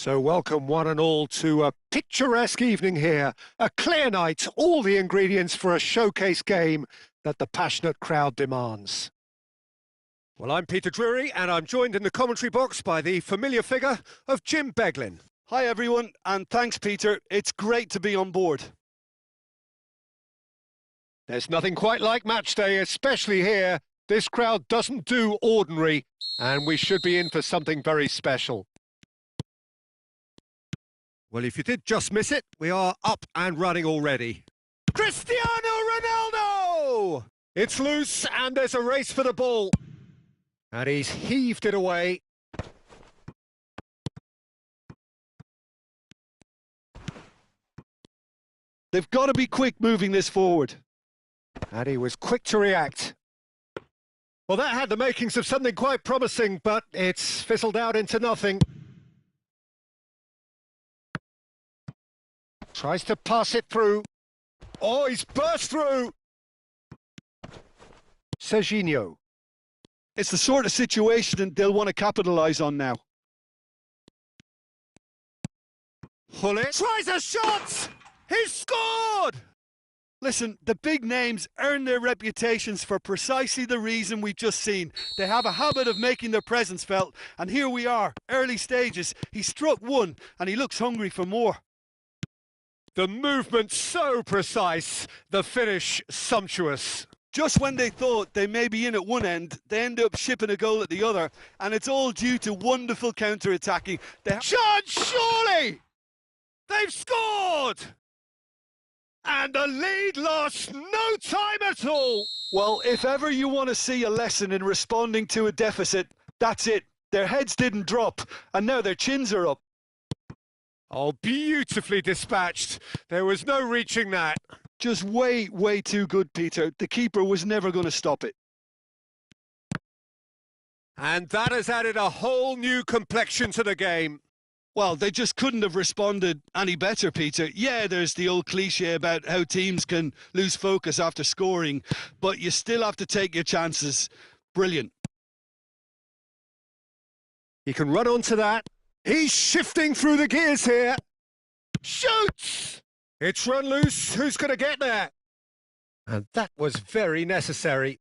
So welcome one and all to a picturesque evening here. A clear night, all the ingredients for a showcase game that the passionate crowd demands. Well, I'm Peter Drury and I'm joined in the commentary box by the familiar figure of Jim Beglin. Hi everyone, and thanks Peter. It's great to be on board. There's nothing quite like match day, especially here. This crowd doesn't do ordinary, and we should be in for something very special. Well, if you did just miss it, we are up and running already. Cristiano Ronaldo! It's loose and there's a race for the ball. And he's heaved it away. They've got to be quick moving this forward. And he was quick to react. Well, that had the makings of something quite promising, but it's fizzled out into nothing. Tries to pass it through. Oh, he's burst through. Serginho. It's the sort of situation they'll want to capitalise on now. Hullet tries a shot! He's scored! Listen, the big names earn their reputations for precisely the reason we've just seen. They have a habit of making their presence felt, and here we are, early stages. He struck one, and he looks hungry for more. The movement so precise, the finish sumptuous. Just when they thought they may be in at one end, they end up shipping a goal at the other, and it's all due to wonderful counter-attacking. Chance, surely! They've scored! And the lead lost no time at all. Well, if ever you want to see a lesson in responding to a deficit, that's it. Their heads didn't drop, and now their chins are up. Oh, beautifully dispatched. There was no reaching that. Just way too good, Peter. The keeper was never going to stop it. And that has added a whole new complexion to the game. Well, they just couldn't have responded any better, Peter. Yeah, there's the old cliche about how teams can lose focus after scoring, but you still have to take your chances. Brilliant. He can run onto that. He's shifting through the gears here. Shoots! It's run loose. Who's going to get there? And that was very necessary.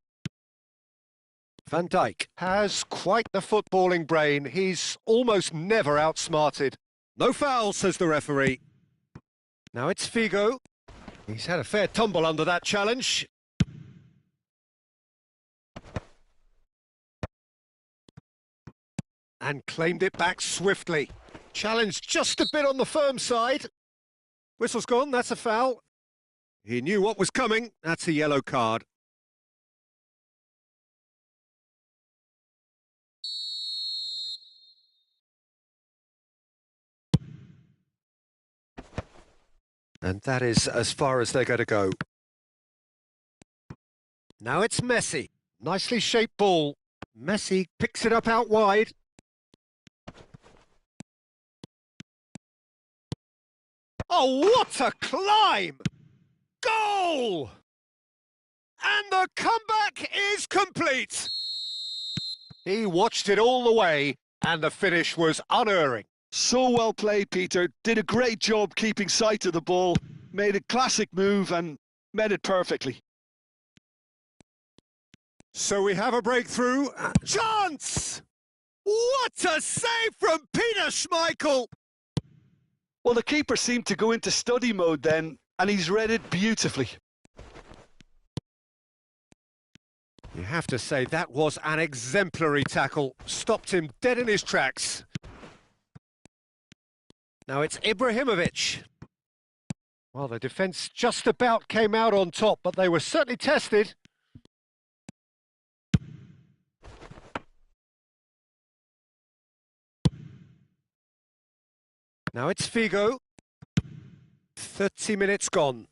Van Dijk has quite the footballing brain. He's almost never outsmarted. No foul, says the referee. Now it's Figo. He's had a fair tumble under that challenge. And claimed it back swiftly. Challenged just a bit on the firm side. Whistle's gone, that's a foul. He knew what was coming, that's a yellow card. And that is as far as they're going to go. Now it's Messi. Nicely shaped ball. Messi picks it up out wide. Oh, what a climb! Goal! And the comeback is complete. He watched it all the way, and the finish was unerring. So well played, Peter. Did a great job keeping sight of the ball. Made a classic move and met it perfectly. So we have a breakthrough. Chance! What a save from Peter Schmeichel! Well, the keeper seemed to go into study mode then, and he's read it beautifully. You have to say that was an exemplary tackle. Stopped him dead in his tracks. Now it's Ibrahimovic. Well, the defence just about came out on top, but they were certainly tested. Now it's Figo. 30 minutes gone.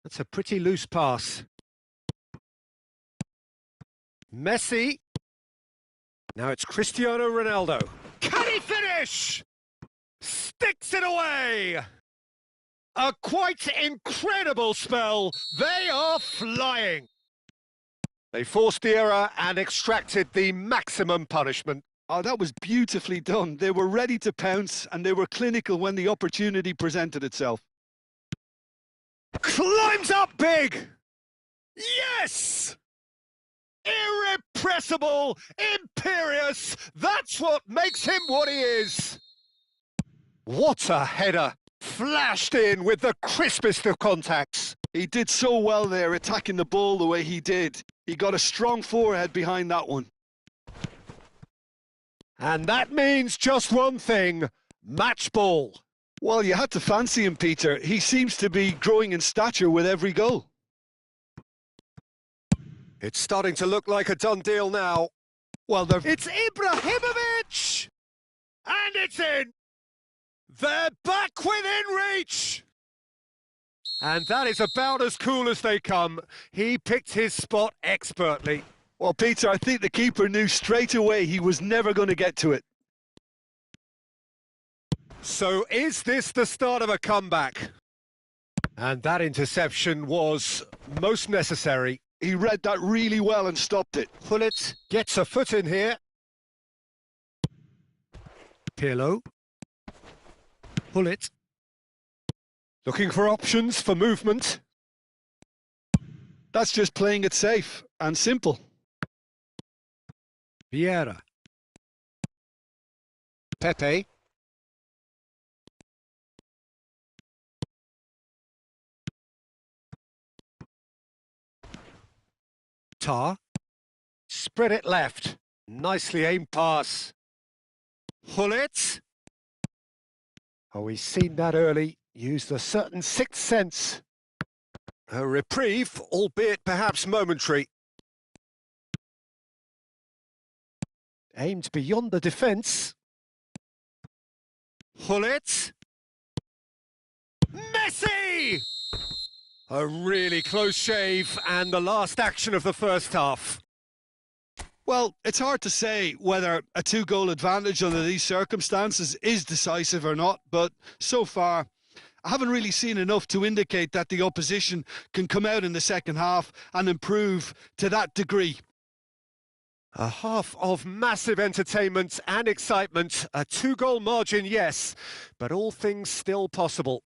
That's a pretty loose pass. Messi. Now it's Cristiano Ronaldo. Can he finish? Sticks it away. A quite incredible spell. They are flying. They forced the error and extracted the maximum punishment. Oh, that was beautifully done. They were ready to pounce and they were clinical when the opportunity presented itself. Climbs up big! Yes! Irrepressible, imperious, that's what makes him what he is. What a header! Flashed in with the crispest of contacts. He did so well there, attacking the ball the way he did. He got a strong forehead behind that one. And that means just one thing, match ball. Well, you had to fancy him, Peter. He seems to be growing in stature with every goal. It's starting to look like a done deal now. Well, it's Ibrahimovic! And it's in! They're back within reach! And that is about as cool as they come. He picked his spot expertly. Well, Peter, I think the keeper knew straight away he was never going to get to it. So is this the start of a comeback? And that interception was most necessary. He read that really well and stopped it. Gullit gets a foot in here. Pirlo. Gullit. Looking for options for movement. That's just playing it safe and simple. Vieira. Pepe. Tar. Spread it left. Nicely aimed pass. Gullit. Oh, he's seen that early. Used a certain sixth sense. A reprieve, albeit perhaps momentary. Aimed beyond the defence. Gullit. Messi! A really close shave and the last action of the first half. Well, it's hard to say whether a two-goal advantage under these circumstances is decisive or not, but so far I haven't really seen enough to indicate that the opposition can come out in the second half and improve to that degree. A half of massive entertainment and excitement. A two-goal margin, yes, but all things still possible.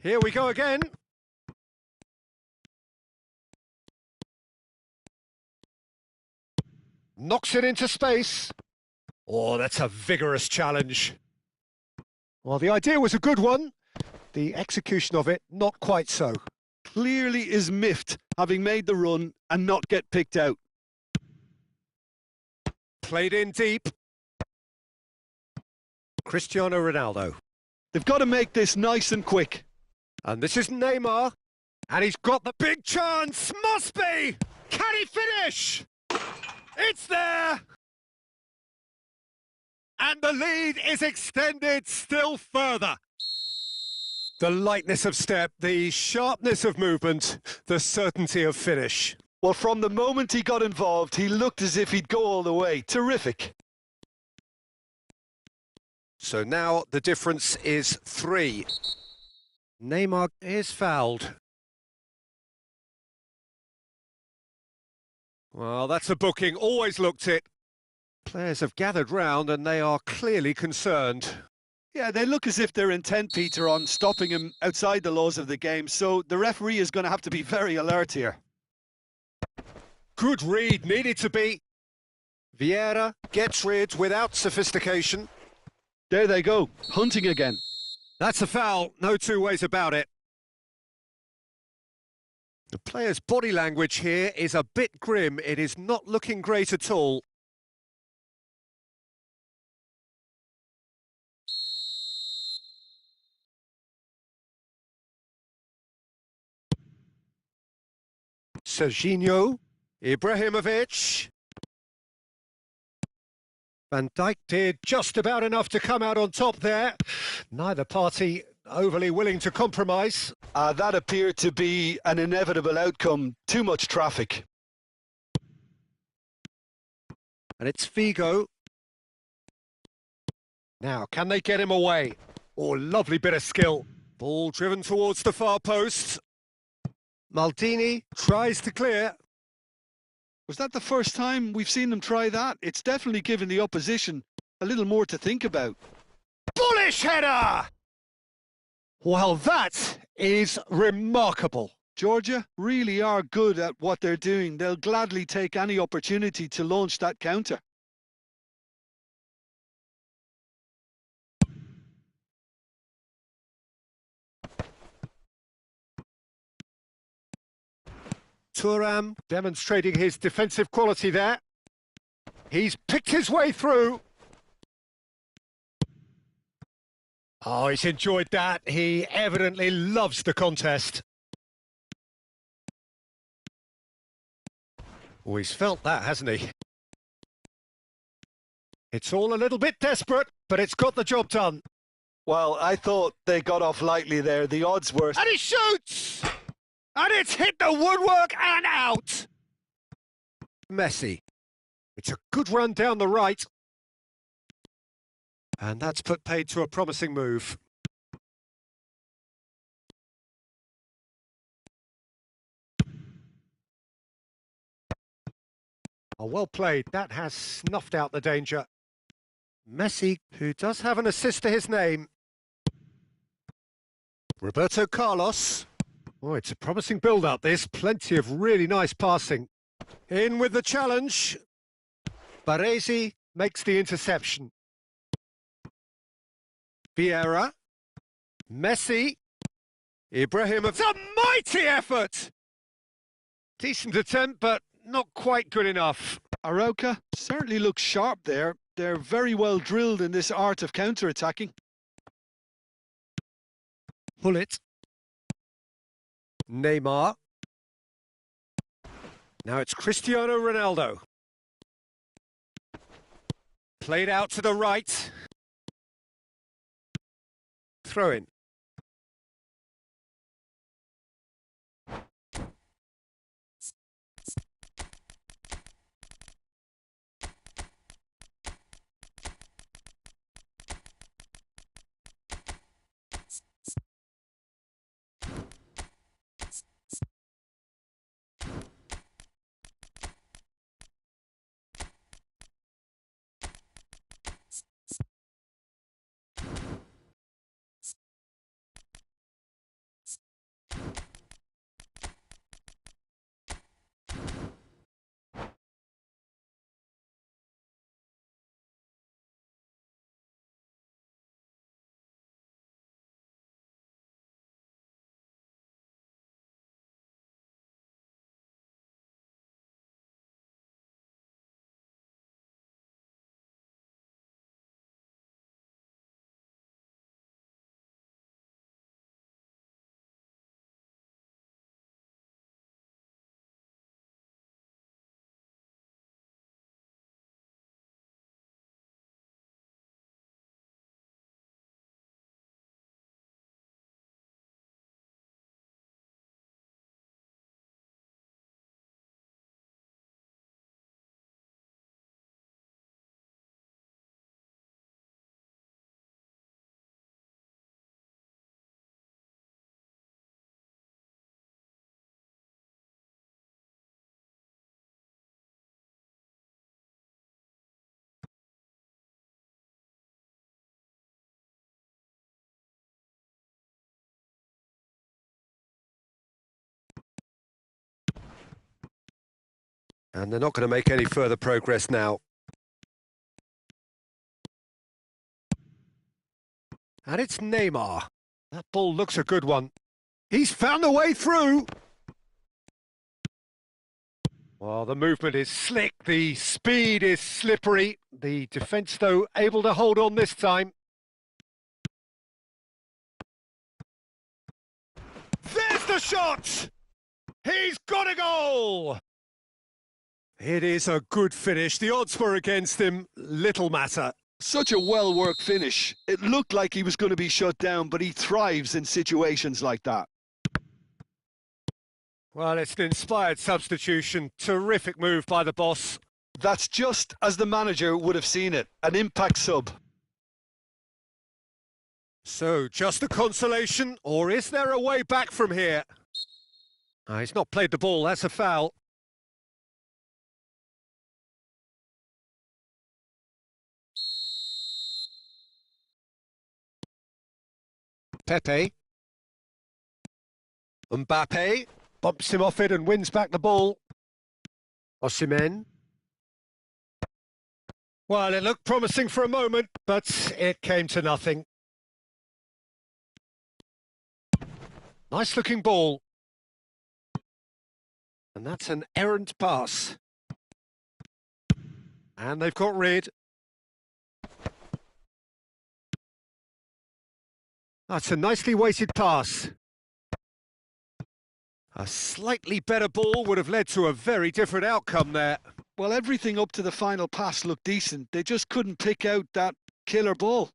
Here we go again. Knocks it into space. Oh, that's a vigorous challenge. Well, the idea was a good one. The execution of it, not quite so. Clearly is miffed, having made the run and not get picked out. Played in deep. Cristiano Ronaldo. They've got to make this nice and quick. And this is Neymar. And he's got the big chance. Must be! Can he finish? It's there! And the lead is extended still further. The lightness of step, the sharpness of movement, the certainty of finish. Well, from the moment he got involved, he looked as if he'd go all the way. Terrific. So now the difference is 3. Neymar is fouled. Well, that's a booking. Always looked it. Players have gathered round and they are clearly concerned. Yeah, they look as if they're intent, Peter, on stopping him outside the laws of the game, so the referee is going to have to be very alert here. Good read, needed to be. Vieira gets rid without sophistication. There they go, hunting again. That's a foul, no two ways about it. The player's body language here is a bit grim. It is not looking great at all. Serginho, Ibrahimovic. Van Dijk did just about enough to come out on top there. Neither party overly willing to compromise. That appeared to be an inevitable outcome. Too much traffic. And it's Figo. Now, can they get him away? Oh, lovely bit of skill. Ball driven towards the far post. Maldini tries to clear. Was that the first time we've seen them try that? It's definitely given the opposition a little more to think about. Bullish header! Well, that is remarkable. Georgia really are good at what they're doing. They'll gladly take any opportunity to launch that counter. Thuram demonstrating his defensive quality there. He's picked his way through. Oh, he's enjoyed that. He evidently loves the contest. Oh, he's felt that, hasn't he? It's all a little bit desperate, but it's got the job done. Well, I thought they got off lightly there. The odds were... And he shoots! And it's hit the woodwork and out! Messi. It's a good run down the right. And that's put paid to a promising move. Oh, well played. That has snuffed out the danger. Messi, who does have an assist to his name. Roberto Carlos. Oh, it's a promising build-up, this. Plenty of really nice passing. In with the challenge. Baresi makes the interception. Vieira. Messi. Ibrahimovic. It's a mighty effort! Decent attempt, but not quite good enough. Arouca certainly looks sharp there. They're very well drilled in this art of counter-attacking. Hullet. Neymar. Now it's Cristiano Ronaldo. Played out to the right. Throw in. And they're not going to make any further progress now. And it's Neymar. That ball looks a good one. He's found a way through. Well, the movement is slick. The speed is slippery. The defence, though, able to hold on this time. There's the shot! He's got a goal! It is a good finish. The odds were against him. Little matter. Such a well-worked finish. It looked like he was going to be shut down, but he thrives in situations like that. Well, it's an inspired substitution. Terrific move by the boss. That's just as the manager would have seen it. An impact sub. So, just a consolation, or is there a way back from here? He's not played the ball. That's a foul. Pepe. Mbappe bumps him off it and wins back the ball. Osimhen. Well, it looked promising for a moment, but it came to nothing. Nice looking ball. And that's an errant pass. And they've got rid. That's a nicely weighted pass. A slightly better ball would have led to a very different outcome there. Well, everything up to the final pass looked decent. They just couldn't pick out that killer ball.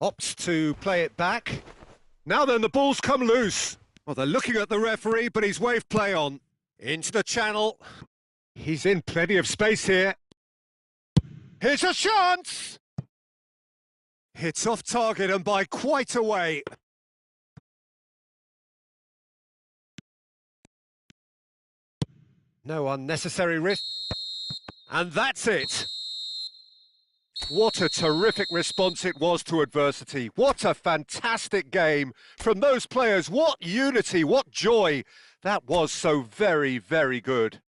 Opts to play it back. Now then, the ball's come loose. Well, they're looking at the referee, but he's waved play on. Into the channel. He's in plenty of space here. Here's a chance! It's off target and by quite a way. No unnecessary risk. And that's it. What a terrific response it was to adversity. What a fantastic game from those players. What unity, what joy. That was so very, very good.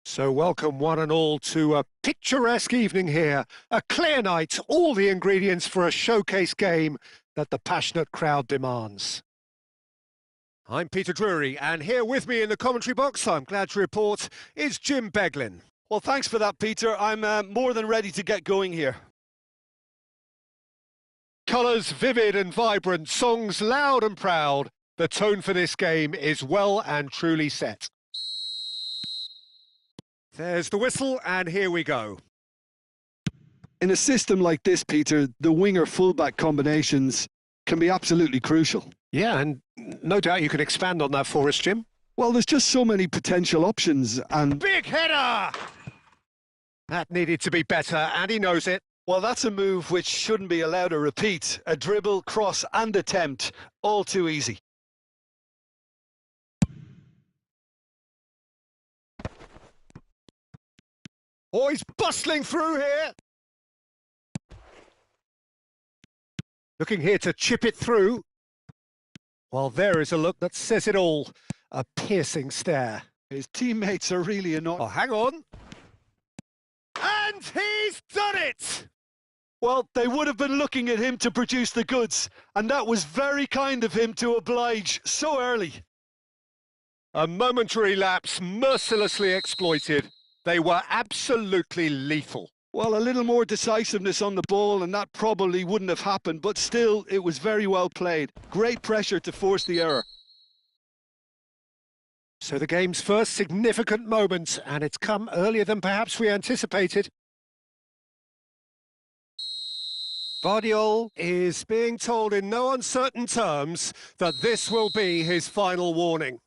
So welcome one and all to a picturesque evening here, a clear night, all the ingredients for a showcase game that the passionate crowd demands. I'm Peter Drury, and here with me in the commentary box, I'm glad to report, is Jim Beglin. Well, thanks for that, Peter. I'm more than ready to get going here. Colours vivid and vibrant, songs loud and proud. The tone for this game is well and truly set. There's the whistle, and here we go. In a system like this, Peter, the winger-fullback combinations can be absolutely crucial. Yeah, and no doubt you can expand on that for us, Jim. Well, there's just so many potential options, and... Big header! That needed to be better, and he knows it. Well, that's a move which shouldn't be allowed to repeat. A dribble, cross and attempt, all too easy. Oh, he's bustling through here. Looking here to chip it through. Well, there is a look that says it all. A piercing stare. His teammates are really annoyed. Oh, hang on. And he's done it! Well, they would have been looking at him to produce the goods, and that was very kind of him to oblige so early. A momentary lapse mercilessly exploited. They were absolutely lethal. Well, a little more decisiveness on the ball and that probably wouldn't have happened, but still, it was very well played. Great pressure to force the error. So the game's first significant moment, and it's come earlier than perhaps we anticipated. Vardiol is being told in no uncertain terms that this will be his final warning.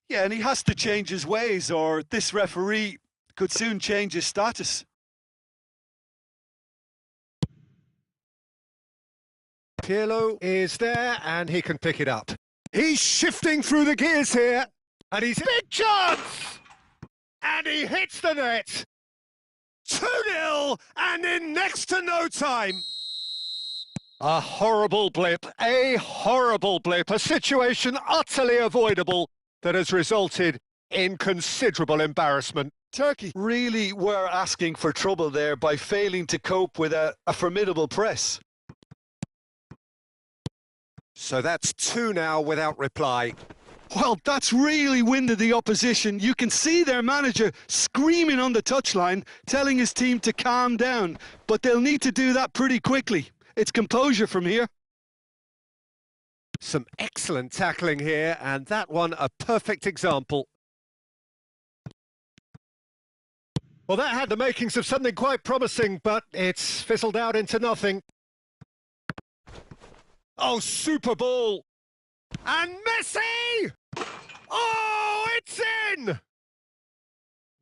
Yeah, and he has to change his ways, or this referee could soon change his status. Pirlo is there, and he can pick it up. He's shifting through the gears here, and he's big chance! And he hits the net! 2-0, and in next to no time. A horrible blip, a situation utterly avoidable that has resulted in considerable embarrassment. Turkey really were asking for trouble there by failing to cope with a formidable press. So that's 2 now without reply. Well, that's really winded the opposition. You can see their manager screaming on the touchline, telling his team to calm down, but they'll need to do that pretty quickly. It's composure from here. Some excellent tackling here, and that one a perfect example. Well, that had the makings of something quite promising, but it's fizzled out into nothing. Oh, super ball! And Messi! Oh, it's in!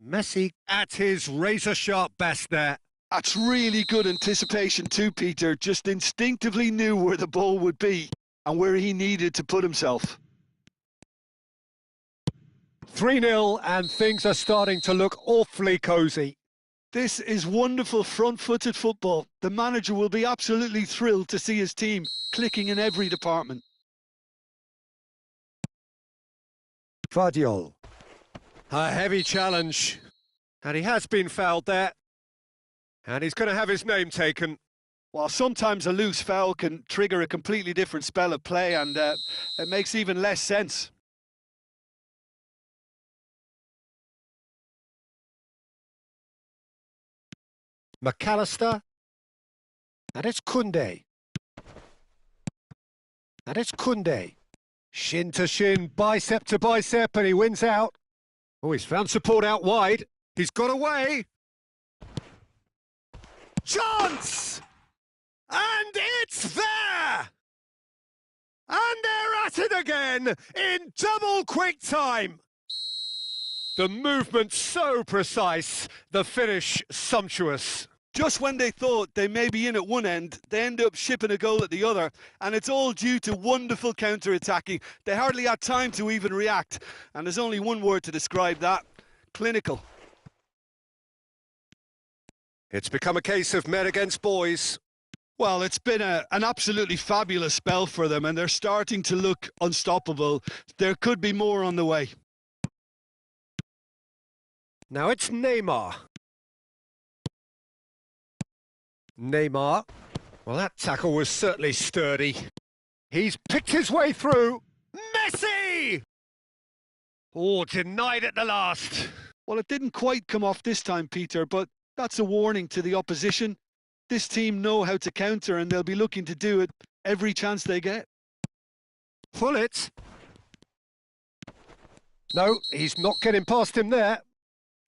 Messi at his razor-sharp best there. That's really good anticipation too, Peter. Just instinctively knew where the ball would be and where he needed to put himself. 3-0, and things are starting to look awfully cosy. This is wonderful front-footed football. The manager will be absolutely thrilled to see his team clicking in every department. Vardiol. A heavy challenge. And he has been fouled there. And he's going to have his name taken. While sometimes a loose foul can trigger a completely different spell of play, and it makes even less sense. McAllister. And it's Koundé. And it's Koundé. Shin to shin, bicep to bicep, and he wins out. Oh, he's found support out wide. He's got away. Chance! And it's there! And they're at it again in double quick time. The movement so precise, the finish sumptuous. Just when they thought they may be in at one end, they end up shipping a goal at the other, and it's all due to wonderful counter-attacking. They hardly had time to even react, and there's only one word to describe that: clinical. It's become a case of men against boys. Well, it's been an absolutely fabulous spell for them, and they're starting to look unstoppable. There could be more on the way. Now it's Neymar. Neymar. Well, that tackle was certainly sturdy. He's picked his way through. Messi! Oh, denied at the last. Well, it didn't quite come off this time, Peter, but that's a warning to the opposition. This team know how to counter and they'll be looking to do it every chance they get. Pull it. No, he's not getting past him there.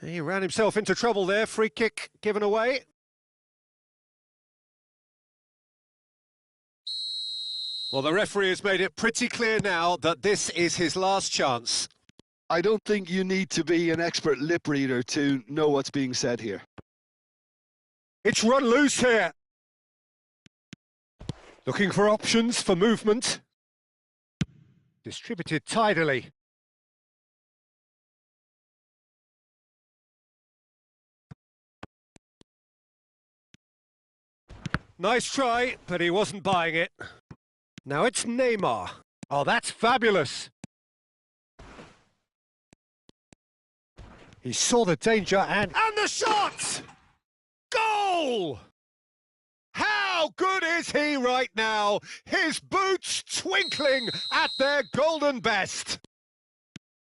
He ran himself into trouble there. Free kick given away. Well, the referee has made it pretty clear now that this is his last chance. I don't think you need to be an expert lip reader to know what's being said here. It's run loose here. Looking for options for movement. Distributed tidily. Nice try, but he wasn't buying it. Now it's Neymar. Oh, that's fabulous. He saw the danger and the shot! Goal! How good is he right now? His boots twinkling at their golden best.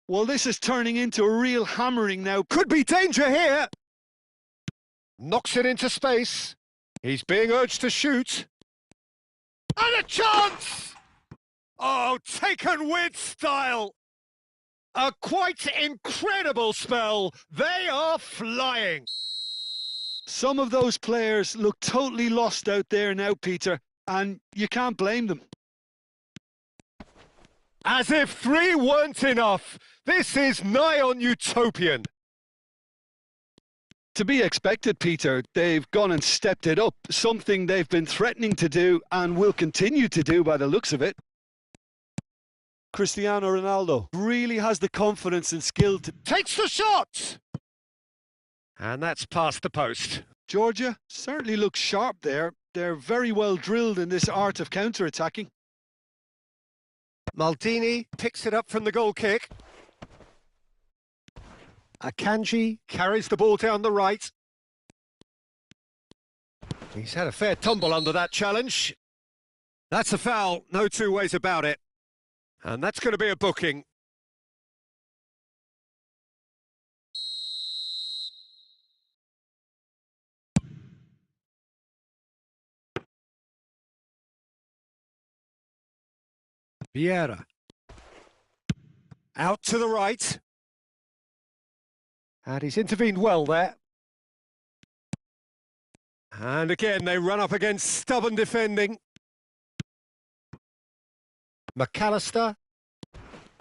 Well, this is turning into a real hammering now. Could be danger here. Knocks it into space. He's being urged to shoot. And a chance! Oh, taken with style. A quite incredible spell. They are flying. Some of those players look totally lost out there now, Peter, and you can't blame them. As if 3 weren't enough. This is nigh on utopian. To be expected, Peter. They've gone and stepped it up, something they've been threatening to do and will continue to do by the looks of it. Cristiano Ronaldo really has the confidence and skill to... Takes the shot! And that's past the post. Georgia certainly looks sharp there. They're very well drilled in this art of counter-attacking. Maldini picks it up from the goal kick. Akanji carries the ball down the right. He's had a fair tumble under that challenge. That's a foul, no two ways about it. And that's going to be a booking. Vieira. Out to the right. And he's intervened well there. And again, they run up against stubborn defending. McAllister.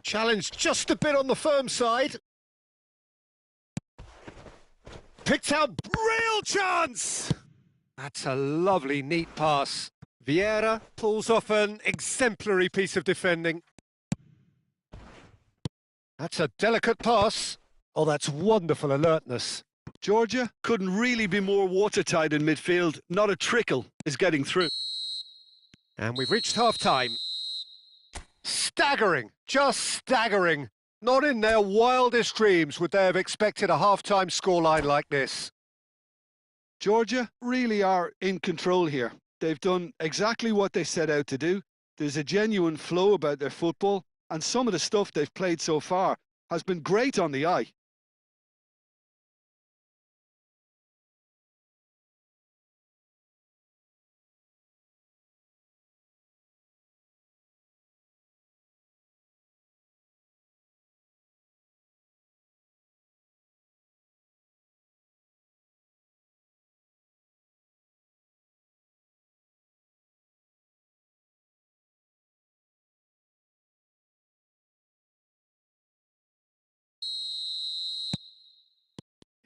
Challenged just a bit on the firm side. Picked out, real chance! That's a lovely, neat pass. Vieira pulls off an exemplary piece of defending. That's a delicate pass. Oh, that's wonderful alertness. Georgia couldn't really be more watertight in midfield. Not a trickle is getting through. And we've reached half-time. Staggering, just staggering. Not in their wildest dreams would they have expected a half-time scoreline like this. Georgia really are in control here. They've done exactly what they set out to do. There's a genuine flow about their football, and some of the stuff they've played so far has been great on the eye.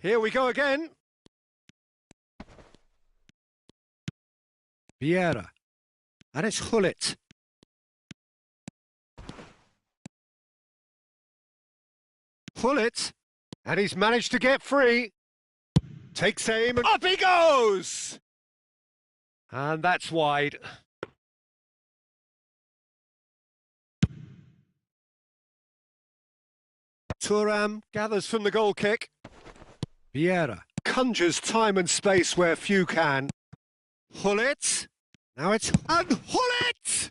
Here we go again. Vieira. And it's Hullet. Hullet. And he's managed to get free. Takes aim and up he goes! And that's wide. Thuram gathers from the goal kick. Vieira conjures time and space where few can. Hullet. Now it's... And Hullet!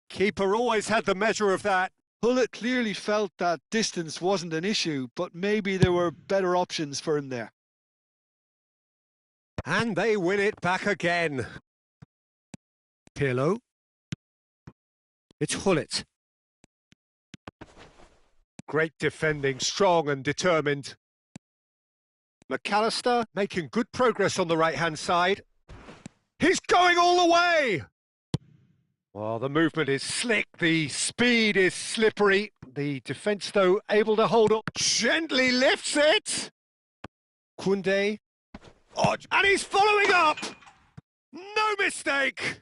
Keeper always had the measure of that. Hullet clearly felt that distance wasn't an issue, but maybe there were better options for him there. And they win it back again. Pirlo. It's Hullet. Great defending, strong and determined. McAllister making good progress on the right-hand side. He's going all the way! Well, the movement is slick, the speed is slippery. The defence, though, able to hold up. Gently lifts it! Koundé. Oh, and he's following up! No mistake!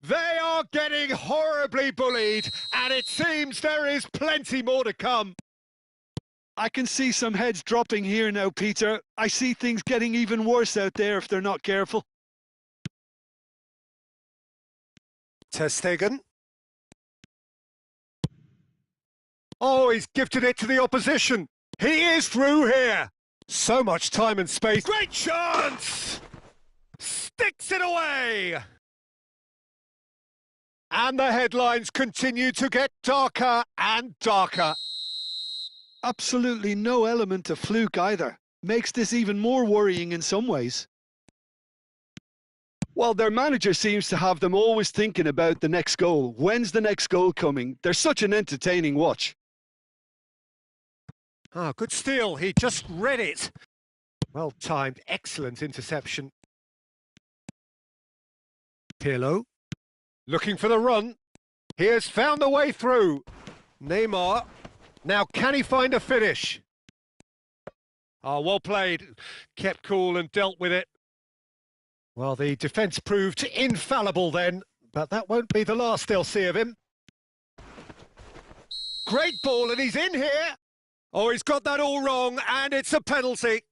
They are getting horribly bullied, and it seems there is plenty more to come. I can see some heads dropping here now, Peter. I see things getting even worse out there if they're not careful. Ter Stegen. Oh, he's gifted it to the opposition. He is through here. So much time and space. Great chance! Sticks it away! And the headlines continue to get darker and darker. Absolutely no element of fluke either. Makes this even more worrying in some ways. Well, their manager seems to have them always thinking about the next goal. When's the next goal coming? They're such an entertaining watch. Ah, good steal. He just read it. Well timed, excellent interception. Pirlo. Looking for the run. He has found the way through. Neymar. Now, can he find a finish? Oh, well played. Kept cool and dealt with it. Well, the defence proved infallible then, but that won't be the last they'll see of him. Great ball, and he's in here. Oh, he's got that all wrong, and it's a penalty.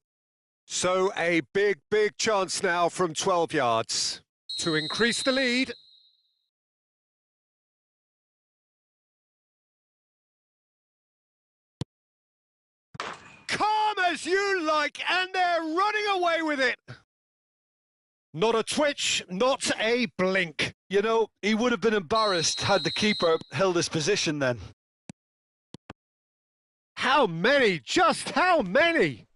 So a big, big chance now from 12 yards to increase the lead. Calm as you like, and they're running away with it. Not a twitch, not a blink. You know, he would have been embarrassed had the keeper held his position then. How many? Just how many?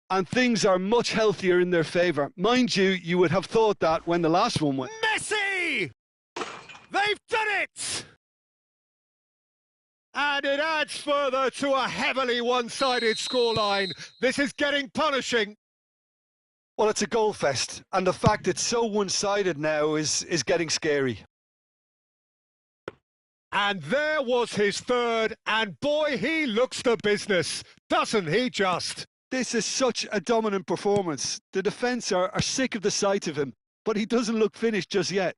And things are much healthier in their favour. Mind you, you would have thought that when the last one went. Messi! They've done it! And it adds further to a heavily one-sided scoreline. This is getting punishing. Well, it's a goal fest, and the fact it's so one-sided now is getting scary. And there was his third, and boy, he looks the business, doesn't he just? This is such a dominant performance. The defence are sick of the sight of him, but he doesn't look finished just yet.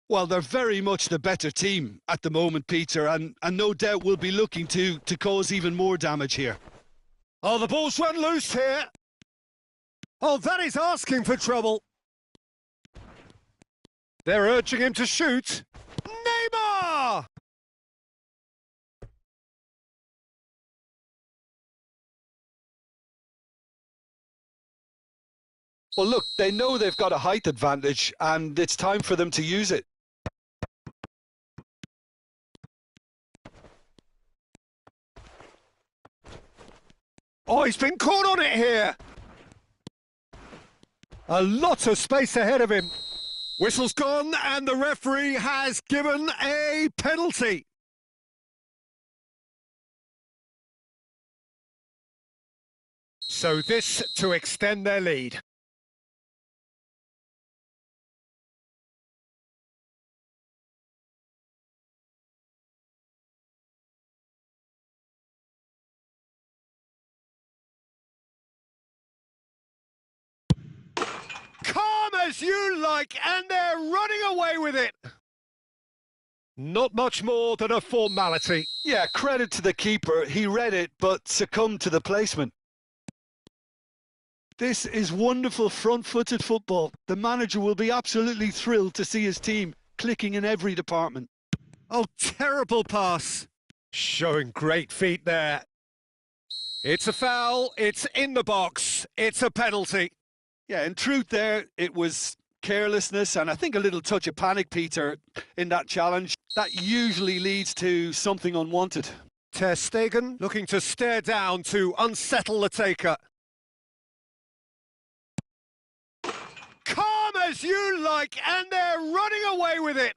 Well, they're very much the better team at the moment, Peter, and no doubt will be looking to cause even more damage here. Oh, the ball's run loose here. Oh, that is asking for trouble. They're urging him to shoot. Neymar! Well, look, they know they've got a height advantage, and it's time for them to use it. Oh, he's been caught on it here. A lot of space ahead of him. Whistle's gone, and the referee has given a penalty. So this to extend their lead. Calm as you like, and they're running away with it. Not much more than a formality. Yeah, credit to the keeper. He read it, but succumbed to the placement. This is wonderful front-footed football. The manager will be absolutely thrilled to see his team clicking in every department. Oh, terrible pass. Showing great feet there. It's a foul. It's in the box. It's a penalty. Yeah, in truth there, it was carelessness and I think a little touch of panic, Peter, in that challenge. That usually leads to something unwanted. Ter Stegen looking to stare down to unsettle the taker. Calm as you like, and they're running away with it.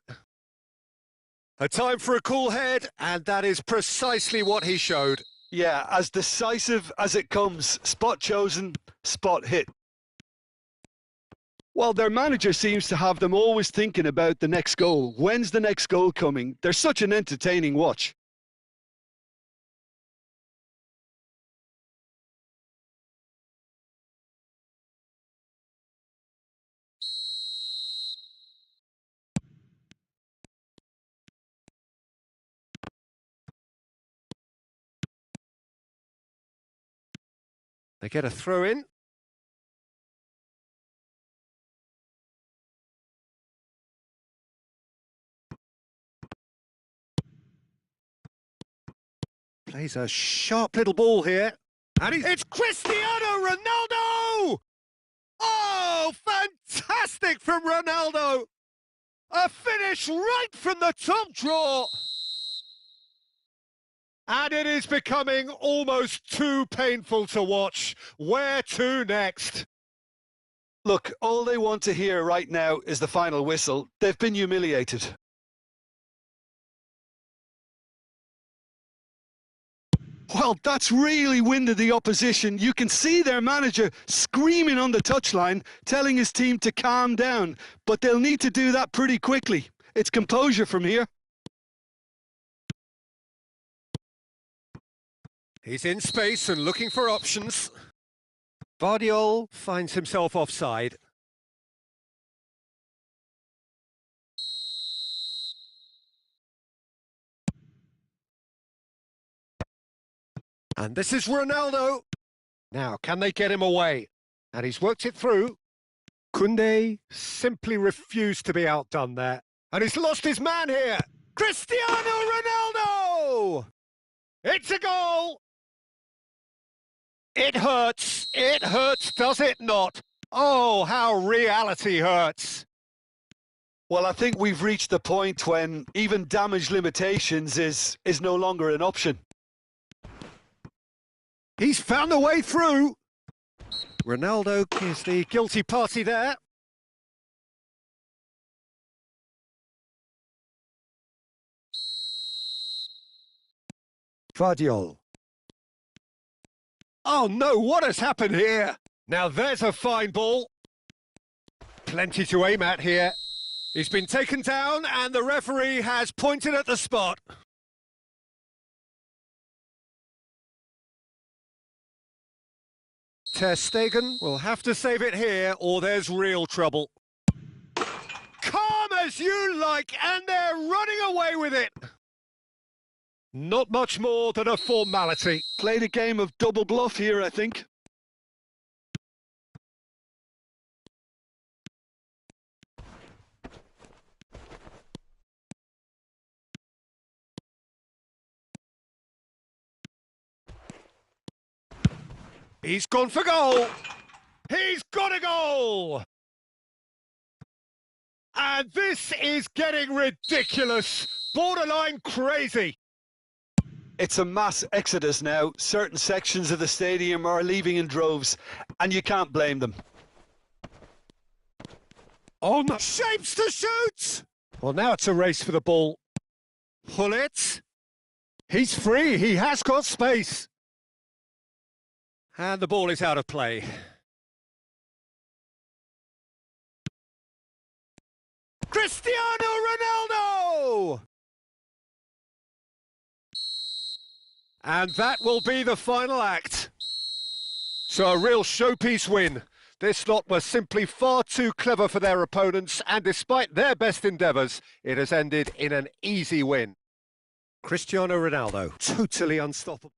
A time for a cool head, and that is precisely what he showed. Yeah, as decisive as it comes. Spot chosen, spot hit. Well, their manager seems to have them always thinking about the next goal. When's the next goal coming? They're such an entertaining watch. They get a throw in. Plays a sharp little ball here. And it's Cristiano Ronaldo! Oh, fantastic from Ronaldo! A finish right from the top draw. And it is becoming almost too painful to watch. Where to next? Look, all they want to hear right now is the final whistle. They've been humiliated. Well, that's really winded the opposition. You can see their manager screaming on the touchline, telling his team to calm down. But they'll need to do that pretty quickly. It's composure from here. He's in space and looking for options. Vardiol finds himself offside. And this is Ronaldo. Now, can they get him away? And he's worked it through. Koundé simply refused to be outdone there. And he's lost his man here. Cristiano Ronaldo! It's a goal! It hurts, does it not? Oh, how reality hurts. Well, I think we've reached the point when even damage limitations is no longer an option. He's found a way through. Ronaldo is the guilty party there. Vardiol. Oh no, what has happened here? Now there's a fine ball. Plenty to aim at here. He's been taken down and the referee has pointed at the spot. Ter Stegen will have to save it here or there's real trouble. Calm as you like, and they're running away with it. Not much more than a formality. Played a game of double bluff here, I think. He's gone for goal. He's got a goal. And this is getting ridiculous. Borderline crazy. It's a mass exodus now. Certain sections of the stadium are leaving in droves, and you can't blame them. On shapes to shoot. Well, now it's a race for the ball. Pull it. He's free. He has got space. And the ball is out of play. Cristiano Ronaldo! And that will be the final act. So a real showpiece win. This lot was simply far too clever for their opponents, and despite their best endeavours, it has ended in an easy win. Cristiano Ronaldo, totally unstoppable.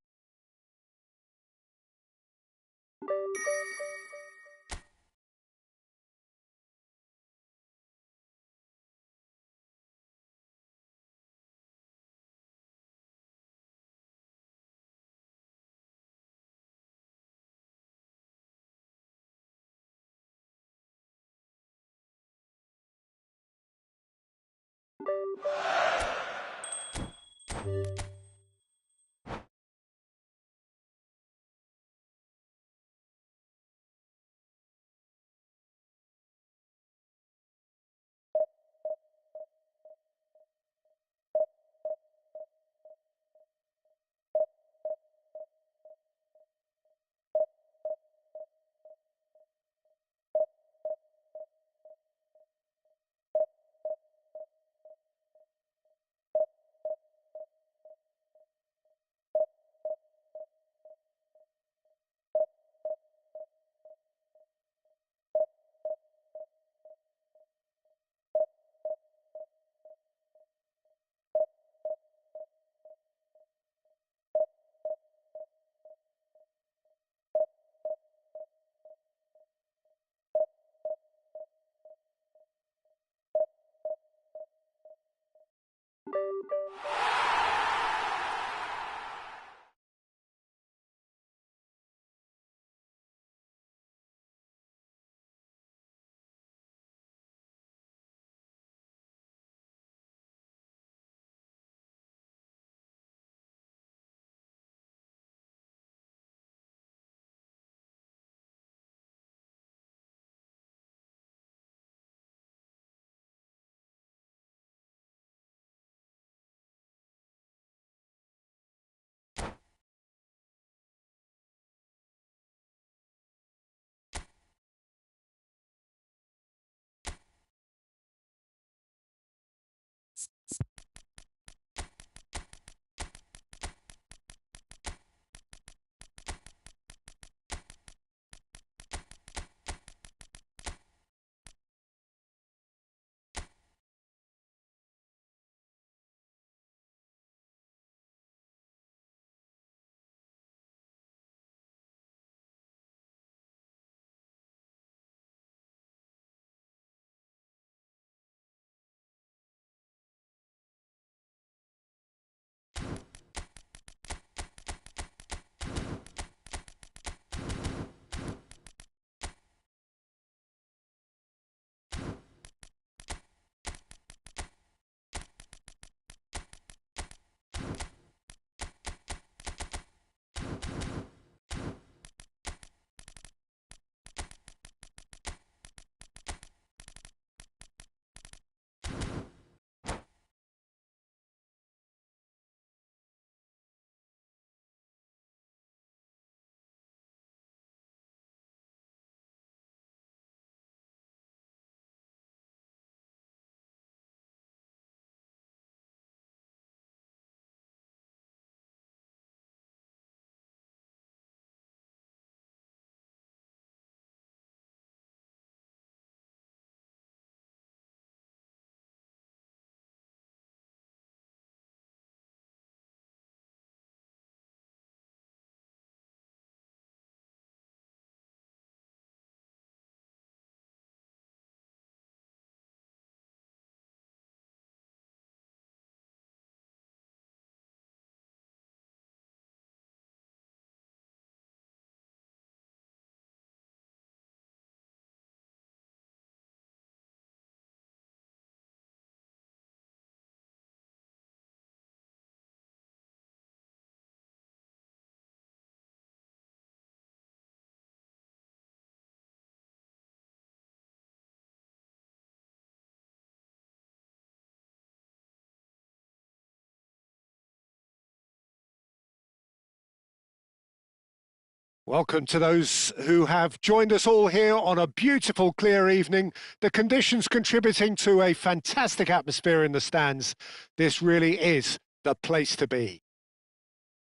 Welcome to those who have joined us all here on a beautiful, clear evening. The conditions contributing to a fantastic atmosphere in the stands. This really is the place to be.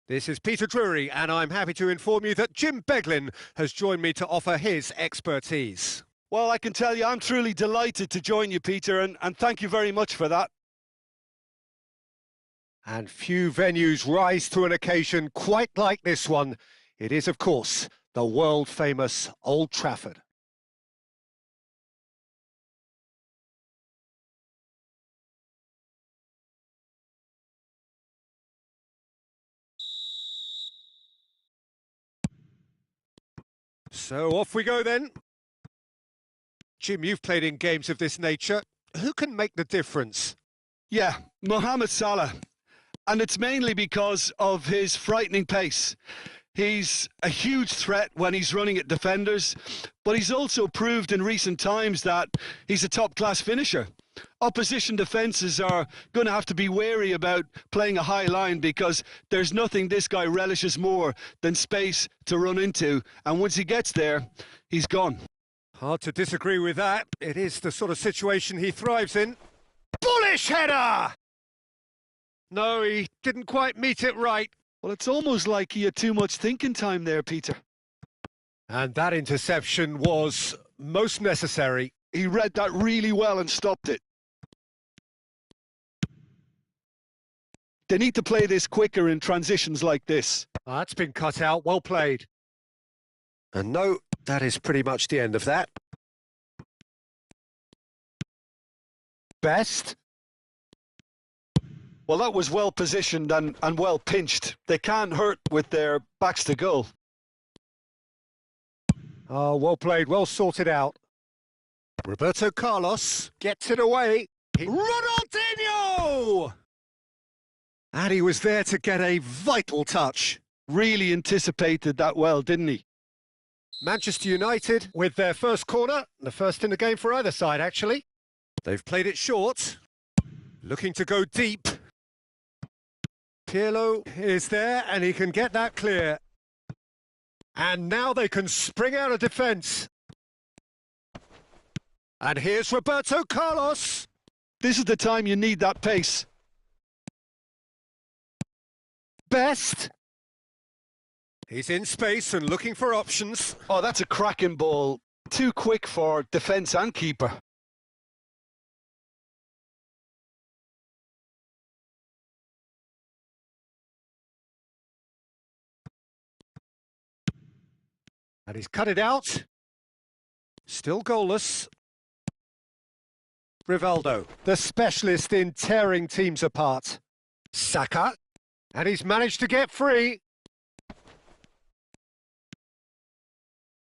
This is Peter Drury, and I'm happy to inform you that Jim Beglin has joined me to offer his expertise. Well, I can tell you I'm truly delighted to join you, Peter, and thank you very much for that. And few venues rise to an occasion quite like this one. It is, of course, the world-famous Old Trafford. So off we go then. Jim, you've played in games of this nature. Who can make the difference? Yeah, Mohamed Salah. And it's mainly because of his frightening pace. He's a huge threat when he's running at defenders, but he's also proved in recent times that he's a top-class finisher. Opposition defences are going to have to be wary about playing a high line because there's nothing this guy relishes more than space to run into, and once he gets there, he's gone. Hard to disagree with that. It is the sort of situation he thrives in. Bullish header! No, he didn't quite meet it right. Well, it's almost like he had too much thinking time there, Peter. And that interception was most necessary. He read that really well and stopped it. They need to play this quicker in transitions like this. That's been cut out, well played. And no, that is pretty much the end of that. Best. Well, that was well positioned and well pinched. They can't hurt with their backs to goal. Oh, well played, well sorted out. Roberto Carlos gets it away. Ronaldinho! And he was there to get a vital touch. Really anticipated that well, didn't he? Manchester United with their first corner, the first in the game for either side, actually. They've played it short, looking to go deep. Pirlo is there, and he can get that clear. And now they can spring out of defence. And here's Roberto Carlos. This is the time you need that pace. Best. He's in space and looking for options. Oh, that's a cracking ball. Too quick for defence and keeper. And he's cut it out. Still goalless. Rivaldo, the specialist in tearing teams apart. Saka. And he's managed to get free.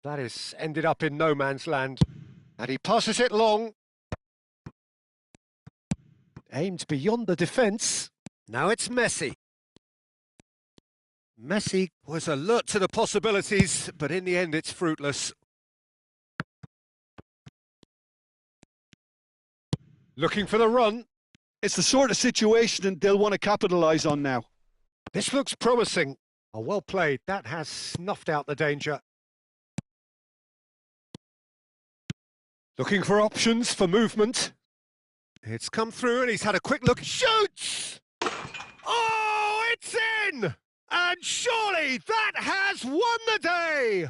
That is ended up in no man's land. And he passes it long. Aimed beyond the defence. Now it's Messi. Messi was alert to the possibilities, but in the end it's fruitless. Looking for the run. It's the sort of situation they'll want to capitalise on now. This looks promising. Oh, well played. That has snuffed out the danger. Looking for options for movement. It's come through and he's had a quick look. Shoots! Oh, it's in! And surely that has won the day!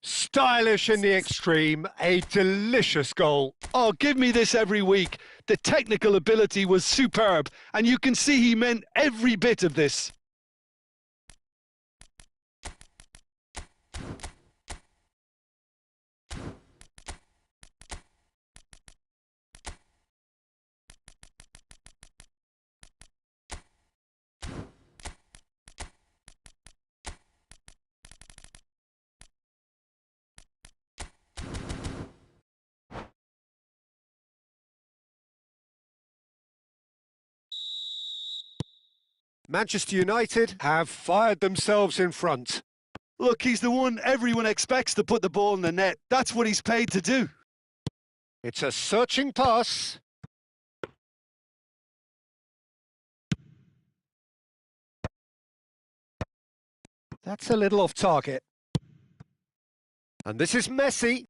Stylish in the extreme, a delicious goal. Oh, give me this every week. The technical ability was superb, and you can see he meant every bit of this. Manchester United have fired themselves in front. Look, he's the one everyone expects to put the ball in the net. That's what he's paid to do. It's a searching pass. That's a little off target. And this is Messi.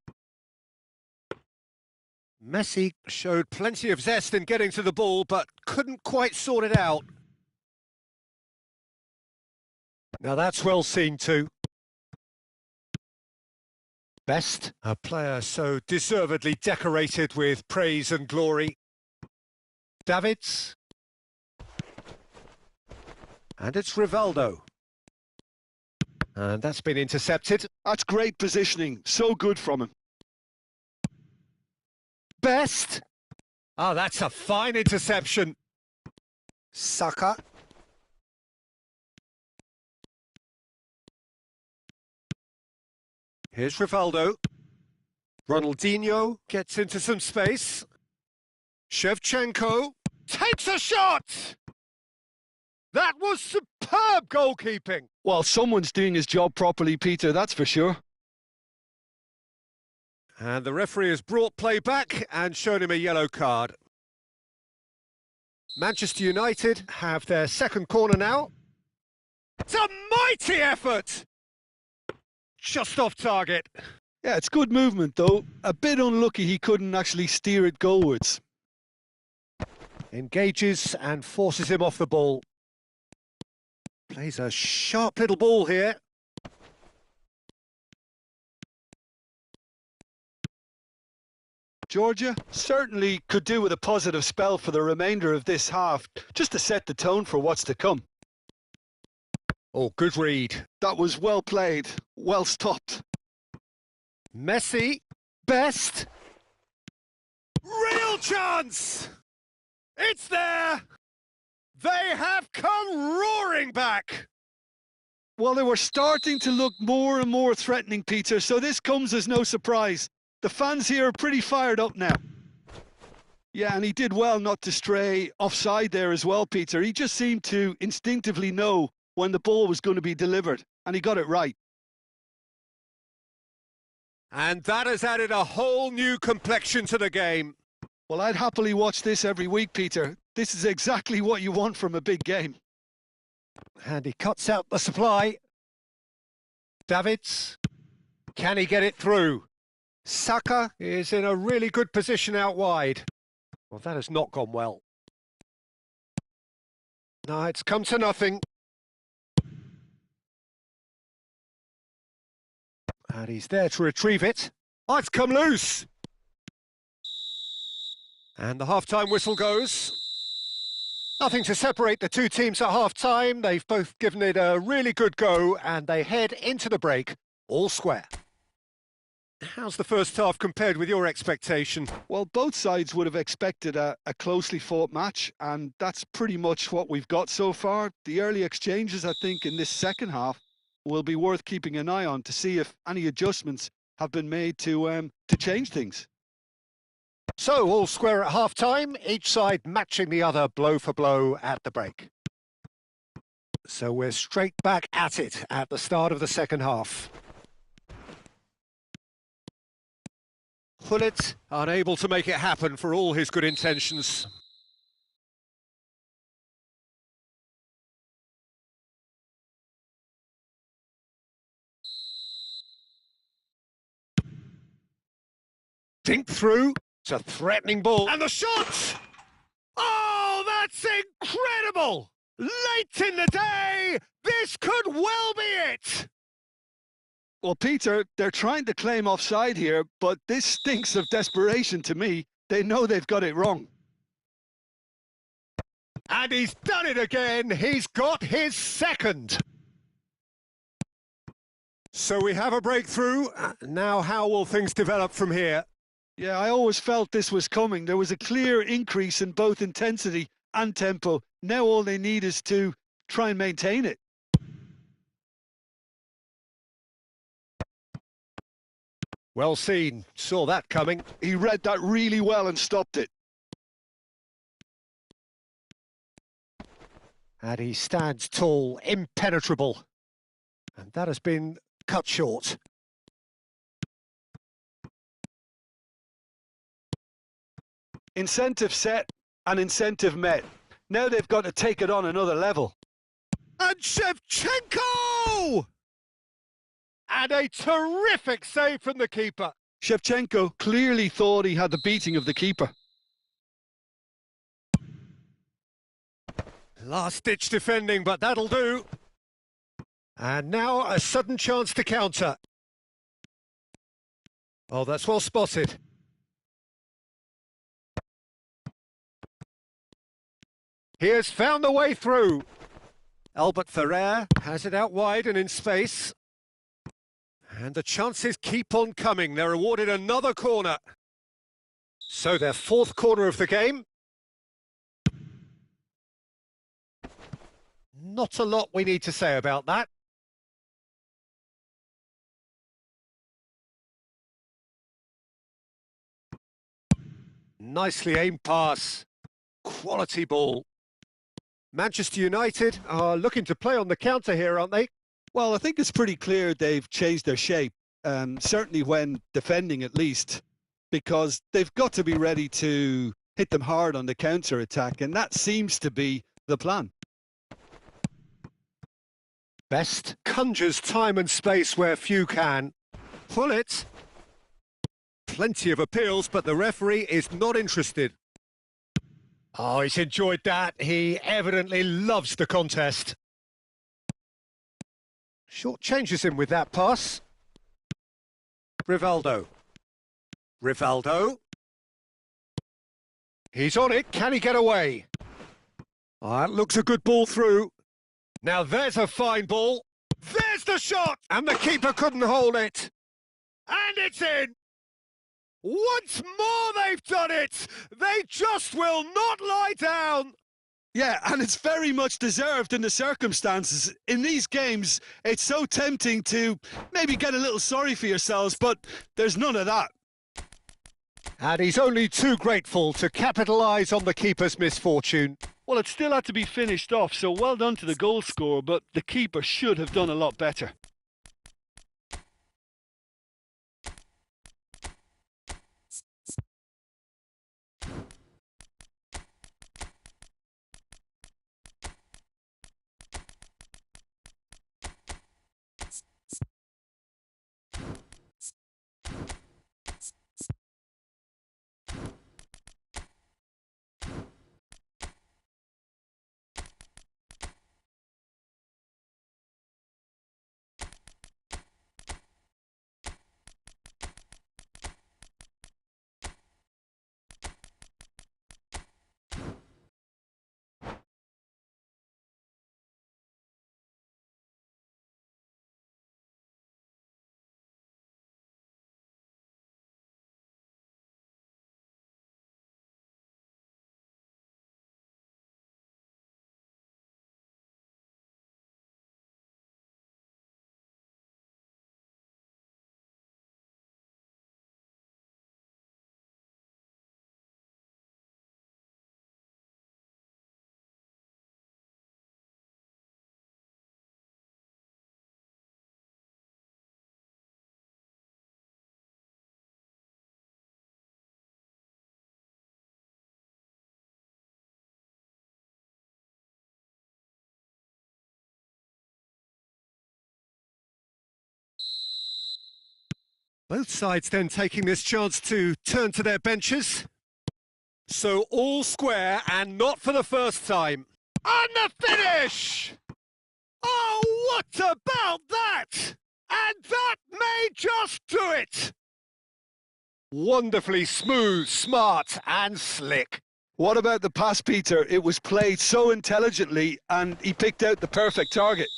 Messi showed plenty of zest in getting to the ball, but couldn't quite sort it out. Now that's well seen too. Best, a player so deservedly decorated with praise and glory. Davids. And it's Rivaldo. And that's been intercepted. That's great positioning. So good from him. Best. Oh, that's a fine interception. Saka. Here's Rivaldo. Ronaldinho gets into some space. Shevchenko takes a shot! That was superb goalkeeping. Well, someone's doing his job properly, Peter, that's for sure. And the referee has brought play back and shown him a yellow card. Manchester United have their second corner now. It's a mighty effort! Just off target. Yeah, it's good movement, though. A bit unlucky he couldn't actually steer it goalwards. Engages and forces him off the ball. Plays a sharp little ball here. Georgia certainly could do with a positive spell for the remainder of this half, just to set the tone for what's to come. Oh, good read. That was well played, well stopped. Messi, Best. Real chance! It's there! They have come roaring back! Well, they were starting to look more and more threatening, Peter, so this comes as no surprise. The fans here are pretty fired up now. Yeah, and he did well not to stray offside there as well, Peter. He just seemed to instinctively know when the ball was going to be delivered, and he got it right. And that has added a whole new complexion to the game. Well, I'd happily watch this every week, Peter. This is exactly what you want from a big game. And he cuts out the supply. Davids. Can he get it through? Saka is in a really good position out wide. Well, that has not gone well. No, it's come to nothing. And he's there to retrieve it. Oh, it's come loose! And the half-time whistle goes. Nothing to separate the two teams at half-time. They've both given it a really good go, and they head into the break all square. How's the first half compared with your expectation? Well, both sides would have expected a closely fought match, and that's pretty much what we've got so far. The early exchanges, I think, in this second half will be worth keeping an eye on to see if any adjustments have been made to change things. So, all square at half-time, each side matching the other blow for blow at the break. So we're straight back at it at the start of the second half. Hullet unable to make it happen for all his good intentions. Dink through. It's a threatening ball. And the shot! Oh, that's incredible! Late in the day, this could well be it! Well, Peter, they're trying to claim offside here, but this stinks of desperation to me. They know they've got it wrong. And he's done it again. He's got his second. So we have a breakthrough. Now, how will things develop from here? Yeah, I always felt this was coming. There was a clear increase in both intensity and tempo. Now all they need is to try and maintain it. Well seen. Saw that coming. He read that really well and stopped it. And he stands tall, impenetrable. And that has been cut short. Incentive set and incentive met. Now they've got to take it on another level. And Shevchenko! And a terrific save from the keeper. Shevchenko clearly thought he had the beating of the keeper. Last-ditch defending, but that'll do. And now a sudden chance to counter. Oh, that's well spotted. He has found the way through. Albert Ferrer has it out wide and in space. And the chances keep on coming. They're awarded another corner. So their fourth corner of the game. Not a lot we need to say about that. Nicely aimed pass. Quality ball. Manchester United are looking to play on the counter here, aren't they? Well, I think it's pretty clear they've changed their shape, certainly when defending at least, because they've got to be ready to hit them hard on the counter-attack, and that seems to be the plan. Best conjures time and space where few can. Pull it. Plenty of appeals, but the referee is not interested. Oh, he's enjoyed that. He evidently loves the contest. Short changes him with that pass. Rivaldo. Rivaldo. He's on it. Can he get away? Oh, that looks a good ball through. Now there's a fine ball. There's the shot! And the keeper couldn't hold it. And it's in! Once more they've done it! They just will not lie down! Yeah, and it's very much deserved in the circumstances. In these games, it's so tempting to maybe get a little sorry for yourselves, but there's none of that. And he's only too grateful to capitalise on the keeper's misfortune. Well, it still had to be finished off, so well done to the goal scorer, but the keeper should have done a lot better. Both sides then taking this chance to turn to their benches. So all square and not for the first time. And the finish! Oh, what about that? And that may just do it! Wonderfully smooth, smart and slick. What about the pass, Peter? It was played so intelligently and he picked out the perfect target.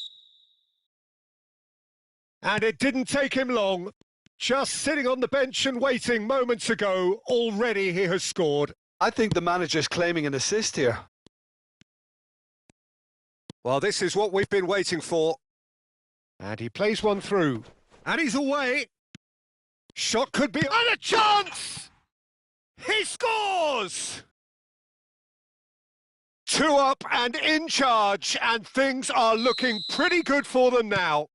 And it didn't take him long. Just sitting on the bench and waiting moments ago, already he has scored. I think the manager's claiming an assist here. Well, this is what we've been waiting for. And he plays one through. And he's away. Shot could be... And a chance! He scores! 2 up and in charge, and things are looking pretty good for them now.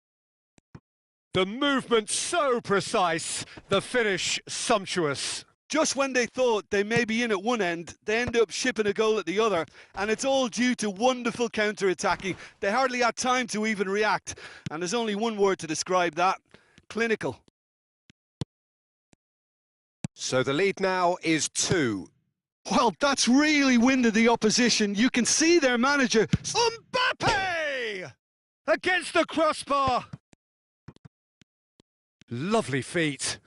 The movement so precise, the finish sumptuous. Just when they thought they may be in at one end, they end up shipping a goal at the other, and it's all due to wonderful counter-attacking. They hardly had time to even react, and there's only one word to describe that: clinical. So the lead now is 2. Well, that's really winded the opposition. You can see their manager. Mbappe! Against the crossbar. Lovely feet.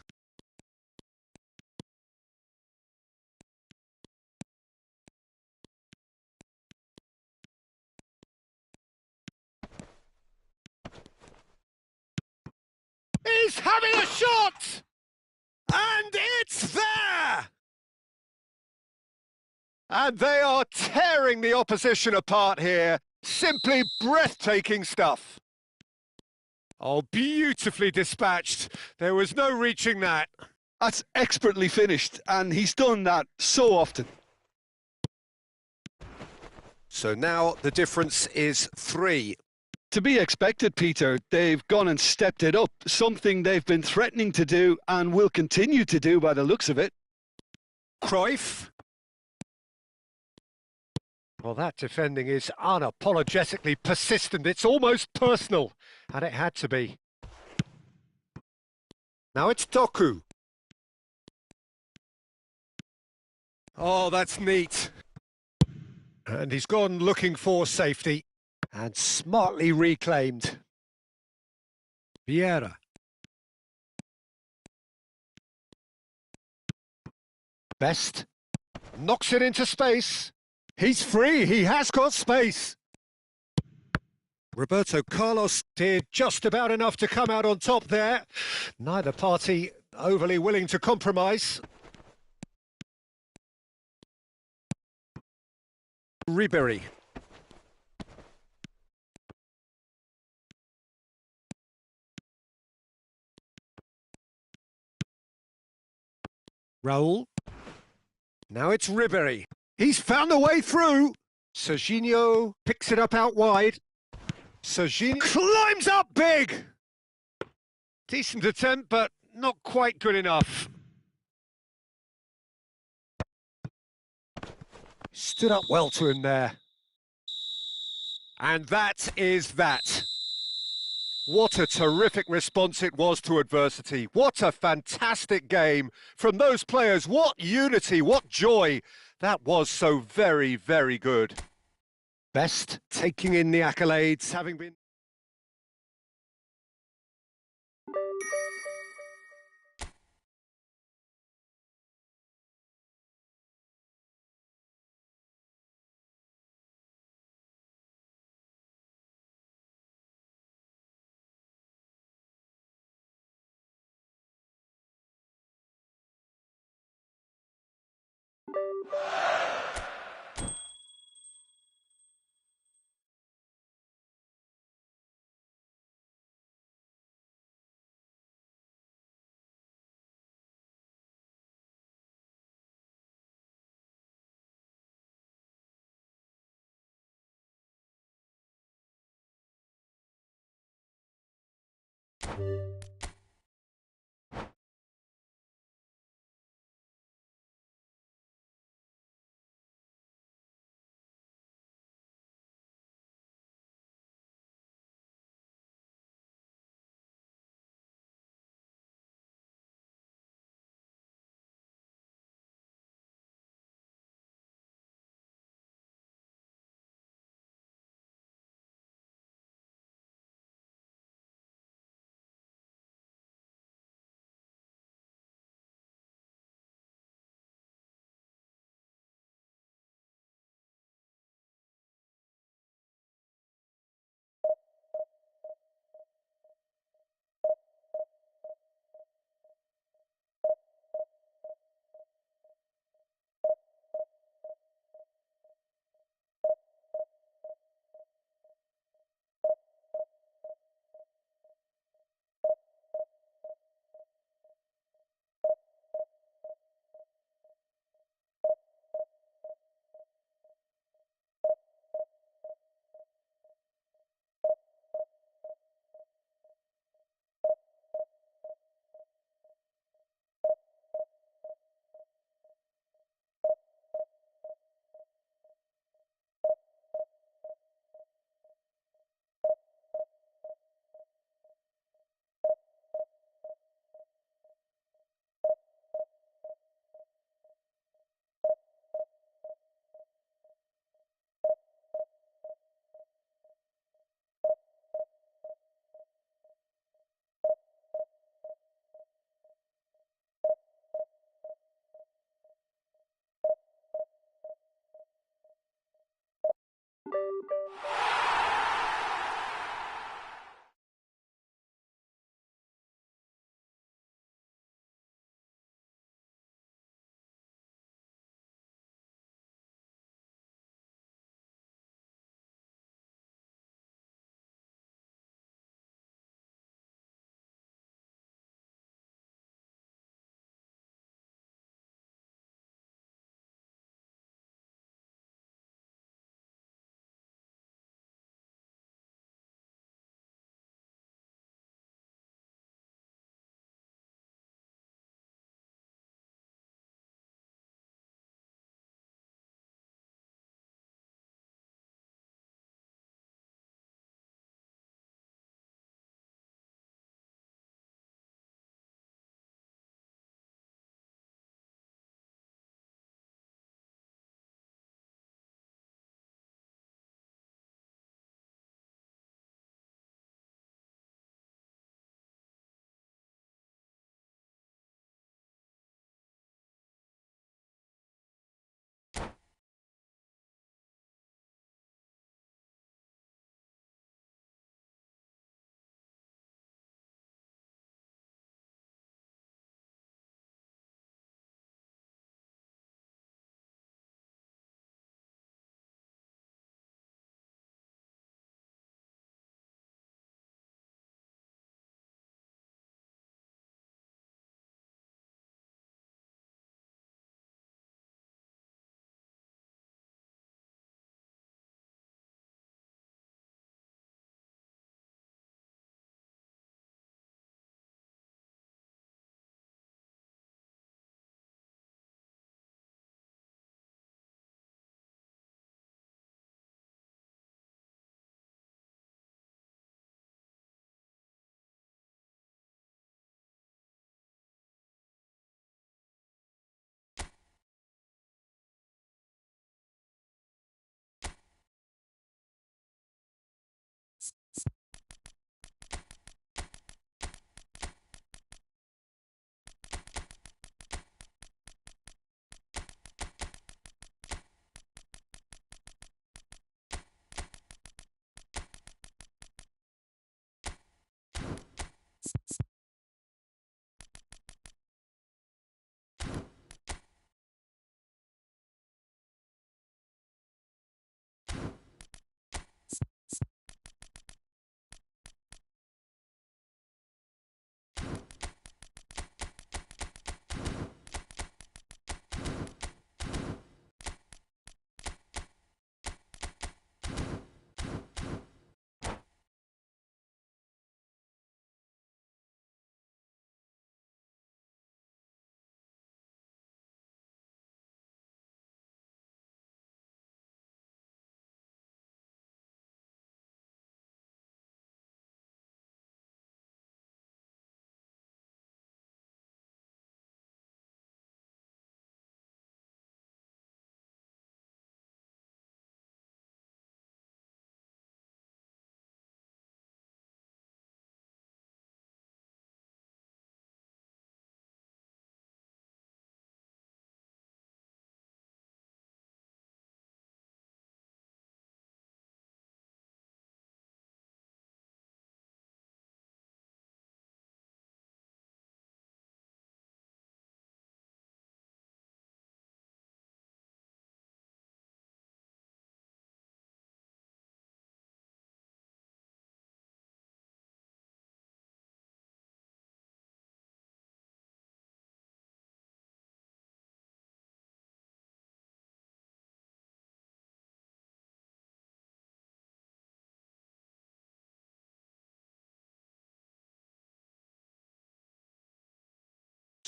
He's having a shot! And it's there! And they are tearing the opposition apart here. Simply breathtaking stuff. Oh, beautifully dispatched. There was no reaching that. That's expertly finished, and he's done that so often. So now the difference is 3. To be expected, Peter. They've gone and stepped it up, something they've been threatening to do and will continue to do by the looks of it. Cruyff. Well, that defending is unapologetically persistent. It's almost personal, and it had to be. Now it's Doku. Oh, that's neat. And he's gone looking for safety. And smartly reclaimed. Vieira. Best. Knocks it into space. He's free. He has got space. Roberto Carlos did just about enough to come out on top there. Neither party overly willing to compromise. Ribery. Raul. Now it's Ribery. He's found a way through. Serginho picks it up out wide. Serginho climbs up big. Decent attempt, but not quite good enough. Stood up well to him there. And that is that. What a terrific response it was to adversity. What a fantastic game from those players. What unity, what joy. That was so very, very good. Best taking in the accolades, having been...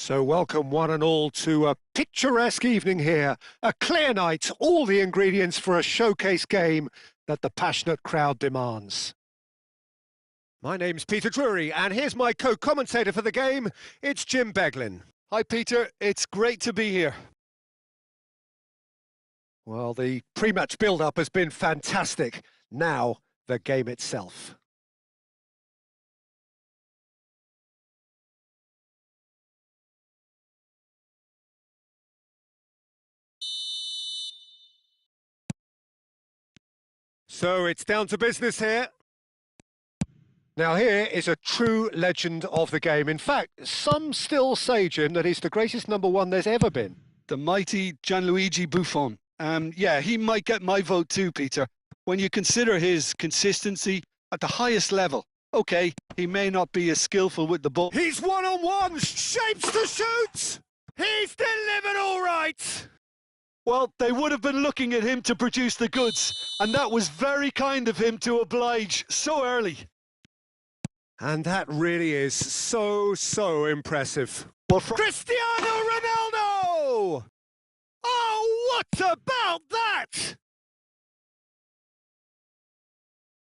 So welcome one and all to a picturesque evening here. A clear night, all the ingredients for a showcase game that the passionate crowd demands. My name's Peter Drury, and here's my co-commentator for the game. It's Jim Beglin. Hi, Peter. It's great to be here. Well, the pre-match build-up has been fantastic. Now, the game itself. So it's down to business here. Now here is a true legend of the game. In fact, some still say, Jim, that he's the greatest number one there's ever been. The mighty Gianluigi Buffon. Yeah, he might get my vote too, Peter. When you consider his consistency at the highest level. Okay, he may not be as skillful with the ball. He's one-on-one, shapes to shoot! He's delivered all right! Well, they would have been looking at him to produce the goods, and that was very kind of him to oblige so early. And that really is so impressive. Well, Cristiano Ronaldo! Oh, what about that?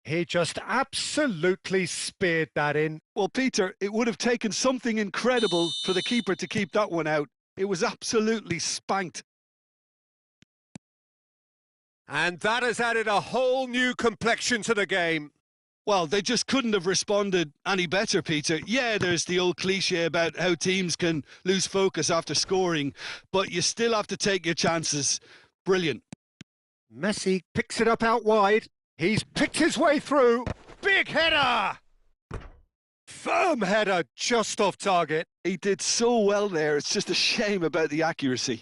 He just absolutely speared that in. Well, Peter, it would have taken something incredible for the keeper to keep that one out. It was absolutely spanked. And that has added a whole new complexion to the game. Well, they just couldn't have responded any better, Peter. Yeah, there's the old cliche about how teams can lose focus after scoring, but you still have to take your chances. Brilliant. Messi picks it up out wide. He's picked his way through. Big header! Firm header just off target. He did so well there. It's just a shame about the accuracy.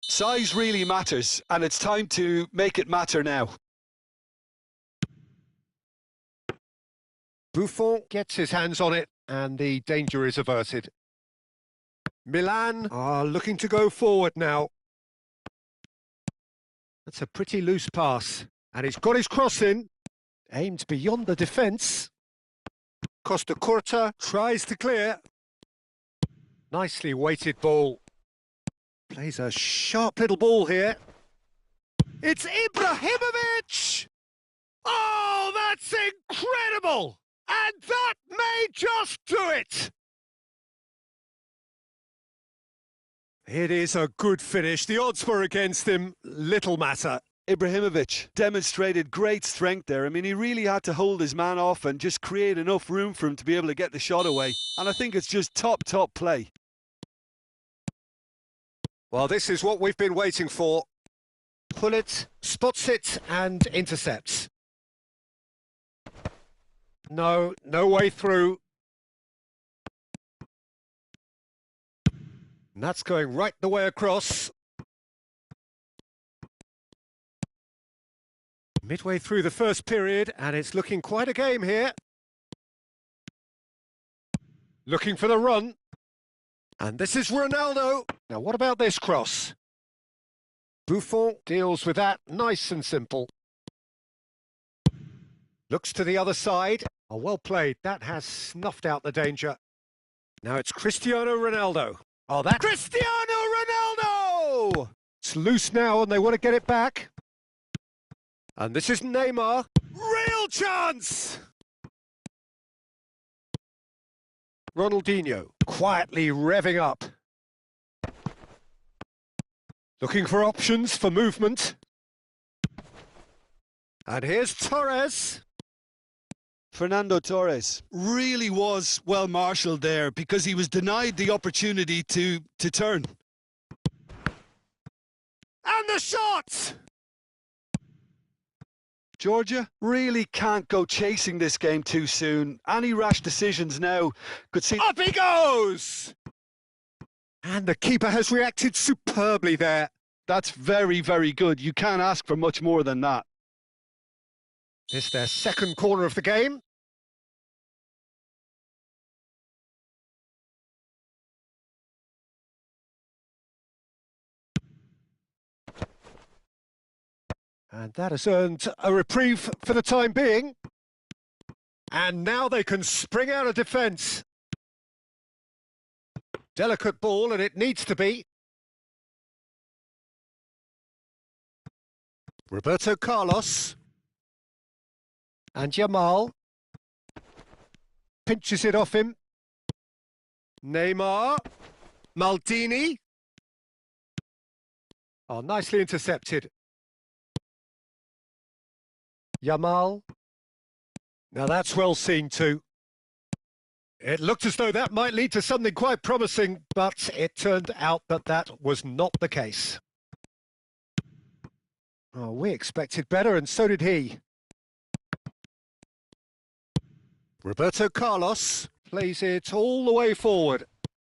Size really matters, and it's time to make it matter now. Buffon gets his hands on it, and the danger is averted. Milan are looking to go forward now. That's a pretty loose pass, and he's got his cross in. Aimed beyond the defence. Costa Curta tries to clear. Nicely weighted ball. Plays a sharp little ball here. It's Ibrahimovic! Oh, that's incredible! And that may just do it! It is a good finish. The odds were against him. Little matter. Ibrahimovic demonstrated great strength there. I mean, he really had to hold his man off and just create enough room for him to be able to get the shot away. And I think it's just top play. Well, this is what we've been waiting for. Pull it, spots it, and intercepts. No way through. And that's going right the way across. Midway through the first period, and it's looking quite a game here. Looking for the run. And this is Ronaldo. Now, what about this cross? Buffon deals with that nice and simple. Looks to the other side. Oh, well played. That has snuffed out the danger. Now it's Cristiano Ronaldo. Oh, that Cristiano Ronaldo! It's loose now and they want to get it back. And this is Neymar. Real chance! Ronaldinho quietly revving up. Looking for options for movement. And here's Torres. Fernando Torres really was well marshalled there because he was denied the opportunity to turn. And the shot! Georgia really can't go chasing this game too soon. Any rash decisions now could see... Up he goes! And the keeper has reacted superbly there. That's very good. You can't ask for much more than that. It's their second corner of the game. And that has earned a reprieve for the time being. And now they can spring out of defence. Delicate ball, and it needs to be. Roberto Carlos. And Jamal. Pinches it off him. Neymar. Maldini. Oh, nicely intercepted. Jamal. Now that's well seen too. It looked as though that might lead to something quite promising, but it turned out that that was not the case. Oh, we expected better, and so did he. Roberto Carlos plays it all the way forward.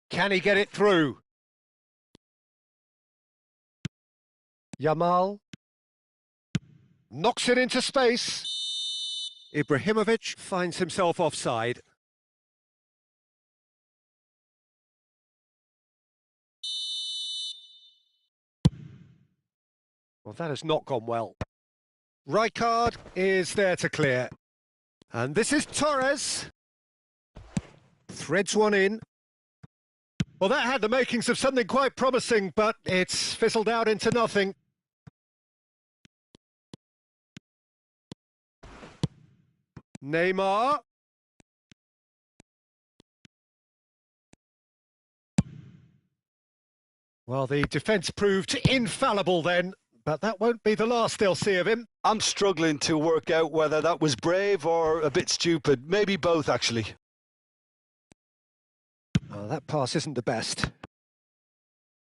Can he get it through? Jamal knocks it into space. Ibrahimovic finds himself offside. Well, that has not gone well. Rijkaard is there to clear. And this is Torres. Threads one in. Well, that had the makings of something quite promising, but it's fizzled out into nothing. Neymar. Well, the defence proved infallible then, but that won't be the last they'll see of him. I'm struggling to work out whether that was brave or a bit stupid. Maybe both, actually. Oh, that pass isn't the best.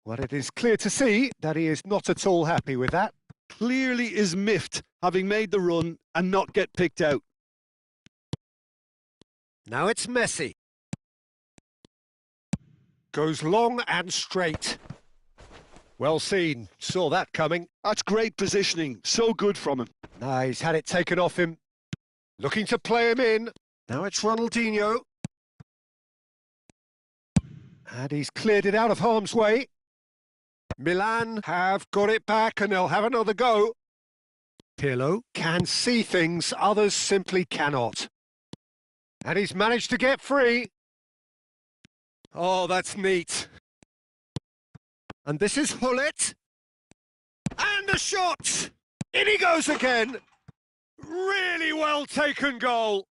Well, it is clear to see that he is not at all happy with that. Clearly is miffed, having made the run and not get picked out. Now it's Messi. Goes long and straight. Well seen. Saw that coming. That's great positioning. So good from him. Nah, he's had it taken off him. Looking to play him in. Now it's Ronaldinho. And he's cleared it out of harm's way. Milan have got it back and they'll have another go. Pirlo can see things others simply cannot. And he's managed to get free. Oh, that's neat. And this is Hullet. And the shot! In he goes again. Really well taken goal.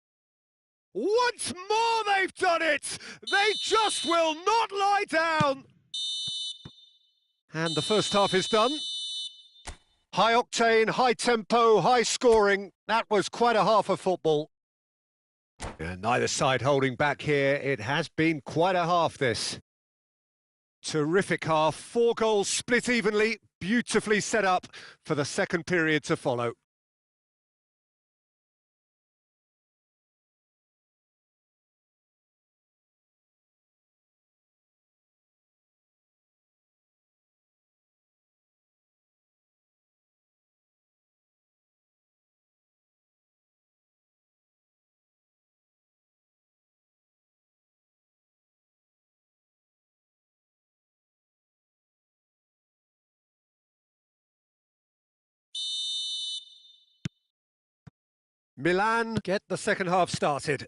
Once more they've done it. They just will not lie down. And the first half is done. High octane, high tempo, high scoring. That was quite a half of football. And neither side holding back here. It has been quite a half, this. Terrific half. 4 goals split evenly. Beautifully set up for the second period to follow. Milan get the second half started.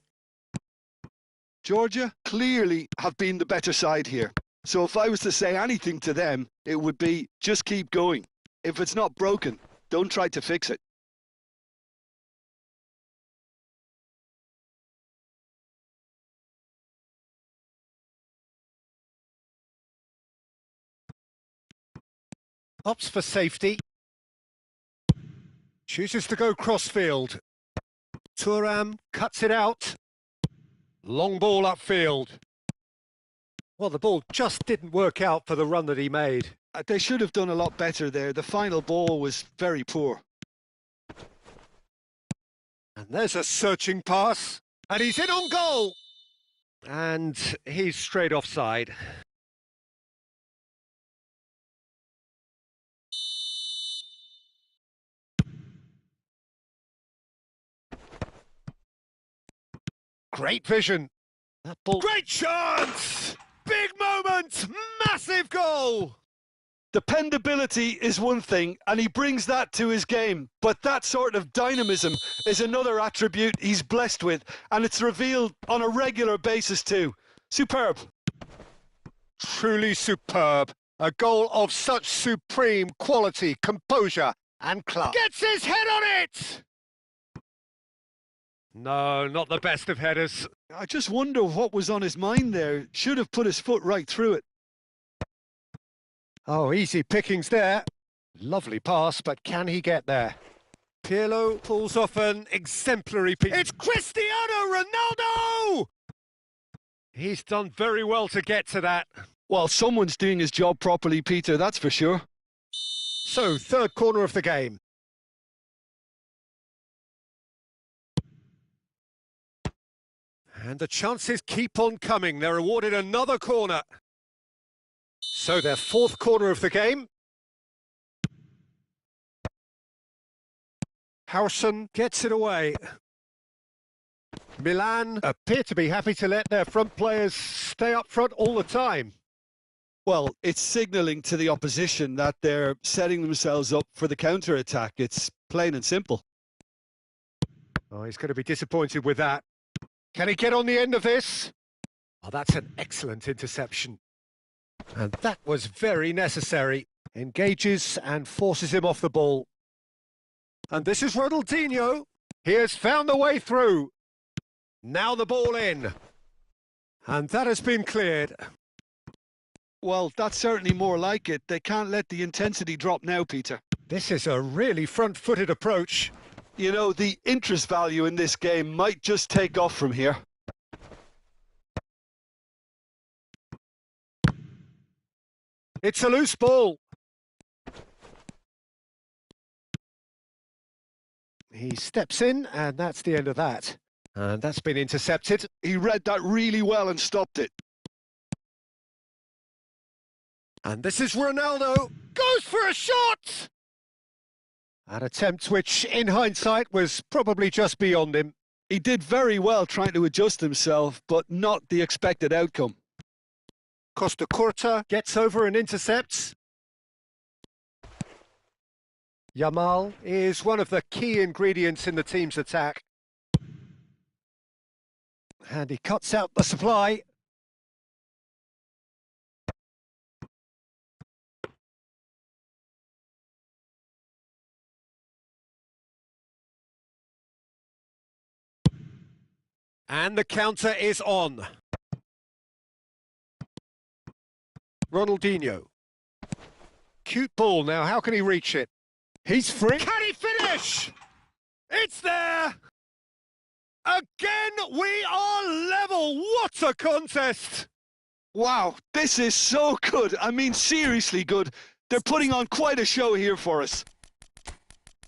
Georgia clearly have been the better side here. So if I was to say anything to them, it would be just keep going. If it's not broken, don't try to fix it. Opts for safety. Chooses to go crossfield. Thuram cuts it out. Long ball upfield. Well, the ball just didn't work out for the run that he made. They should have done a lot better there. The final ball was very poor. And there's a searching pass. And he's in on goal. And he's straight offside. Great vision. That ball. Great chance! Big moment! Massive goal! Dependability is one thing, and he brings that to his game. But that sort of dynamism is another attribute he's blessed with, and it's revealed on a regular basis too. Superb. Truly superb. A goal of such supreme quality, composure and class. Gets his head on it! No, not the best of headers. I just wonder what was on his mind there. Should have put his foot right through it. Oh, easy pickings there. Lovely pass, but can he get there? Pirlo pulls off an exemplary piece. It's Cristiano Ronaldo! He's done very well to get to that. Well, someone's doing his job properly, Peter, that's for sure. So, third corner of the game. And the chances keep on coming. They're awarded another corner. So, their fourth corner of the game. Howson gets it away. Milan appear to be happy to let their front players stay up front all the time. Well, it's signalling to the opposition that they're setting themselves up for the counter-attack. It's plain and simple. Oh, he's going to be disappointed with that. Can he get on the end of this? Oh, that's an excellent interception. And that was very necessary. Engages and forces him off the ball. And this is Ronaldinho. He has found the way through. Now the ball in. And that has been cleared. Well, that's certainly more like it. They can't let the intensity drop now, Peter. This is a really front-footed approach. You know, the interest value in this game might just take off from here. It's a loose ball. He steps in, and that's the end of that. And that's been intercepted. He read that really well and stopped it. And this is Ronaldo. Goes for a shot! An attempt which, in hindsight, was probably just beyond him. He did very well trying to adjust himself, but not the expected outcome. Costa Curta gets over and intercepts. Yamal is one of the key ingredients in the team's attack. And he cuts out the supply. And the counter is on. Ronaldinho. Cute ball now, how can he reach it? He's free. Can he finish? It's there! Again, we are level. What a contest! Wow, this is so good. I mean, seriously good. They're putting on quite a show here for us.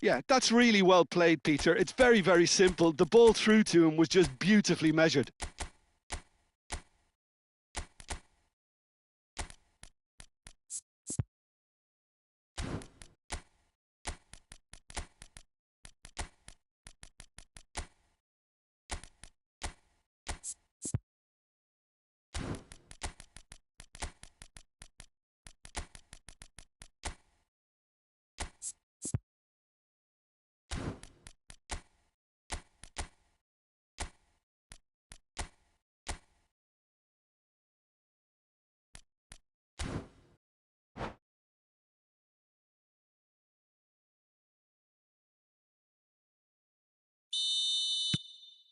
Yeah, that's really well played, Peter. It's very, very simple. The ball through to him was just beautifully measured.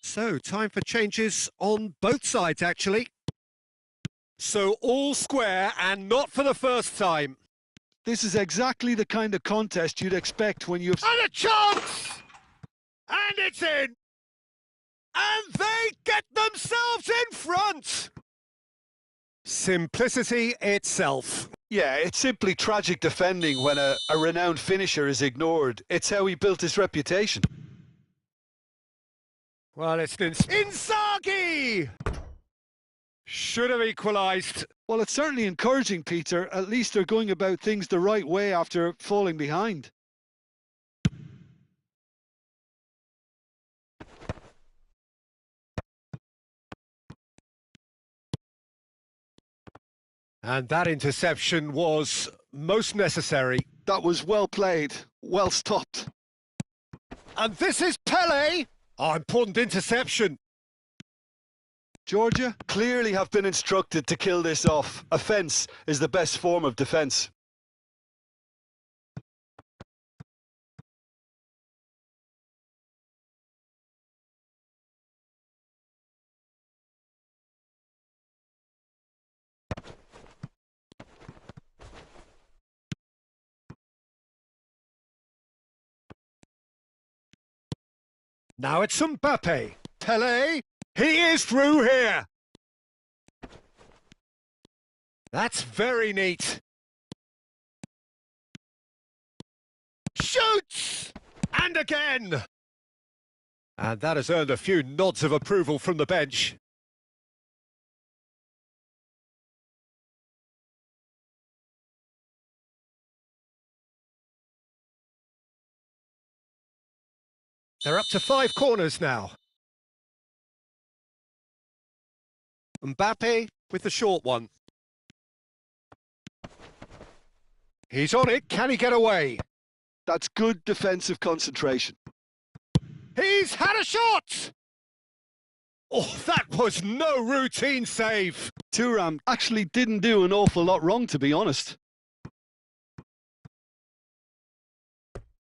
So, time for changes on both sides, actually. So, all square and not for the first time. This is exactly the kind of contest you'd expect when you've... And a chance! And it's in! And they get themselves in front! Simplicity itself. Yeah, it's simply tragic defending when a renowned finisher is ignored. It's how he built his reputation. Well, it's Inzaghi! Should have equalised. Well, it's certainly encouraging, Peter. At least they're going about things the right way after falling behind. And that interception was most necessary. That was well played, well stopped. And this is Pele. Oh, important interception. Georgia clearly have been instructed to kill this off. Offence is the best form of defence. Now it's Mbappe. Pele. He is through here. That's very neat. Shoots! And again! And that has earned a few nods of approval from the bench. They're up to 5 corners now. Mbappe with the short one. He's on it. Can he get away? That's good defensive concentration. He's had a shot! Oh, that was no routine save. Thuram actually didn't do an awful lot wrong, to be honest.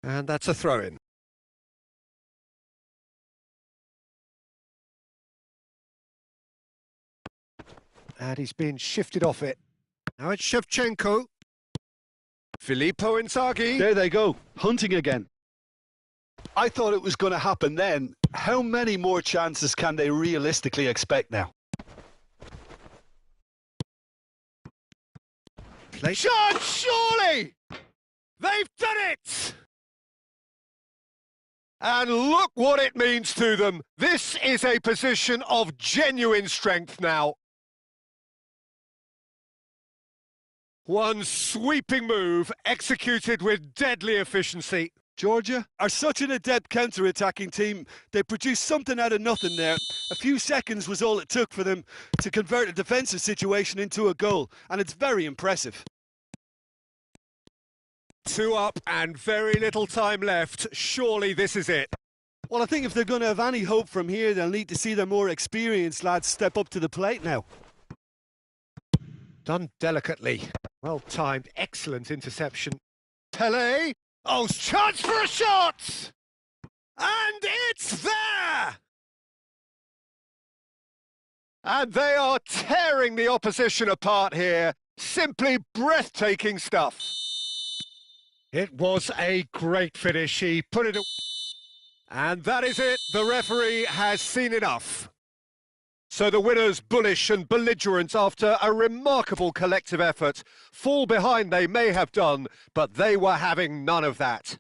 And that's a throw-in. And he's been shifted off it. Now it's Shevchenko. Filippo Inzaghi. There they go, hunting again. I thought it was going to happen then. How many more chances can they realistically expect now? Shot, surely! They've done it! And look what it means to them. This is a position of genuine strength now. One sweeping move executed with deadly efficiency. Georgia are such an adept counter-attacking team. They produced something out of nothing there. A few seconds was all it took for them to convert a defensive situation into a goal, and it's very impressive. 2 up and very little time left. Surely this is it. Well, I think if they're going to have any hope from here, they'll need to see their more experienced lads step up to the plate now. Done delicately. Well timed, excellent interception. Pele. Oh, chance for a shot! And it's there! And they are tearing the opposition apart here. Simply breathtaking stuff. It was a great finish. He put it... And that is it. The referee has seen enough. So the winners, bullish and belligerent after a remarkable collective effort. Fall behind they may have done, but they were having none of that.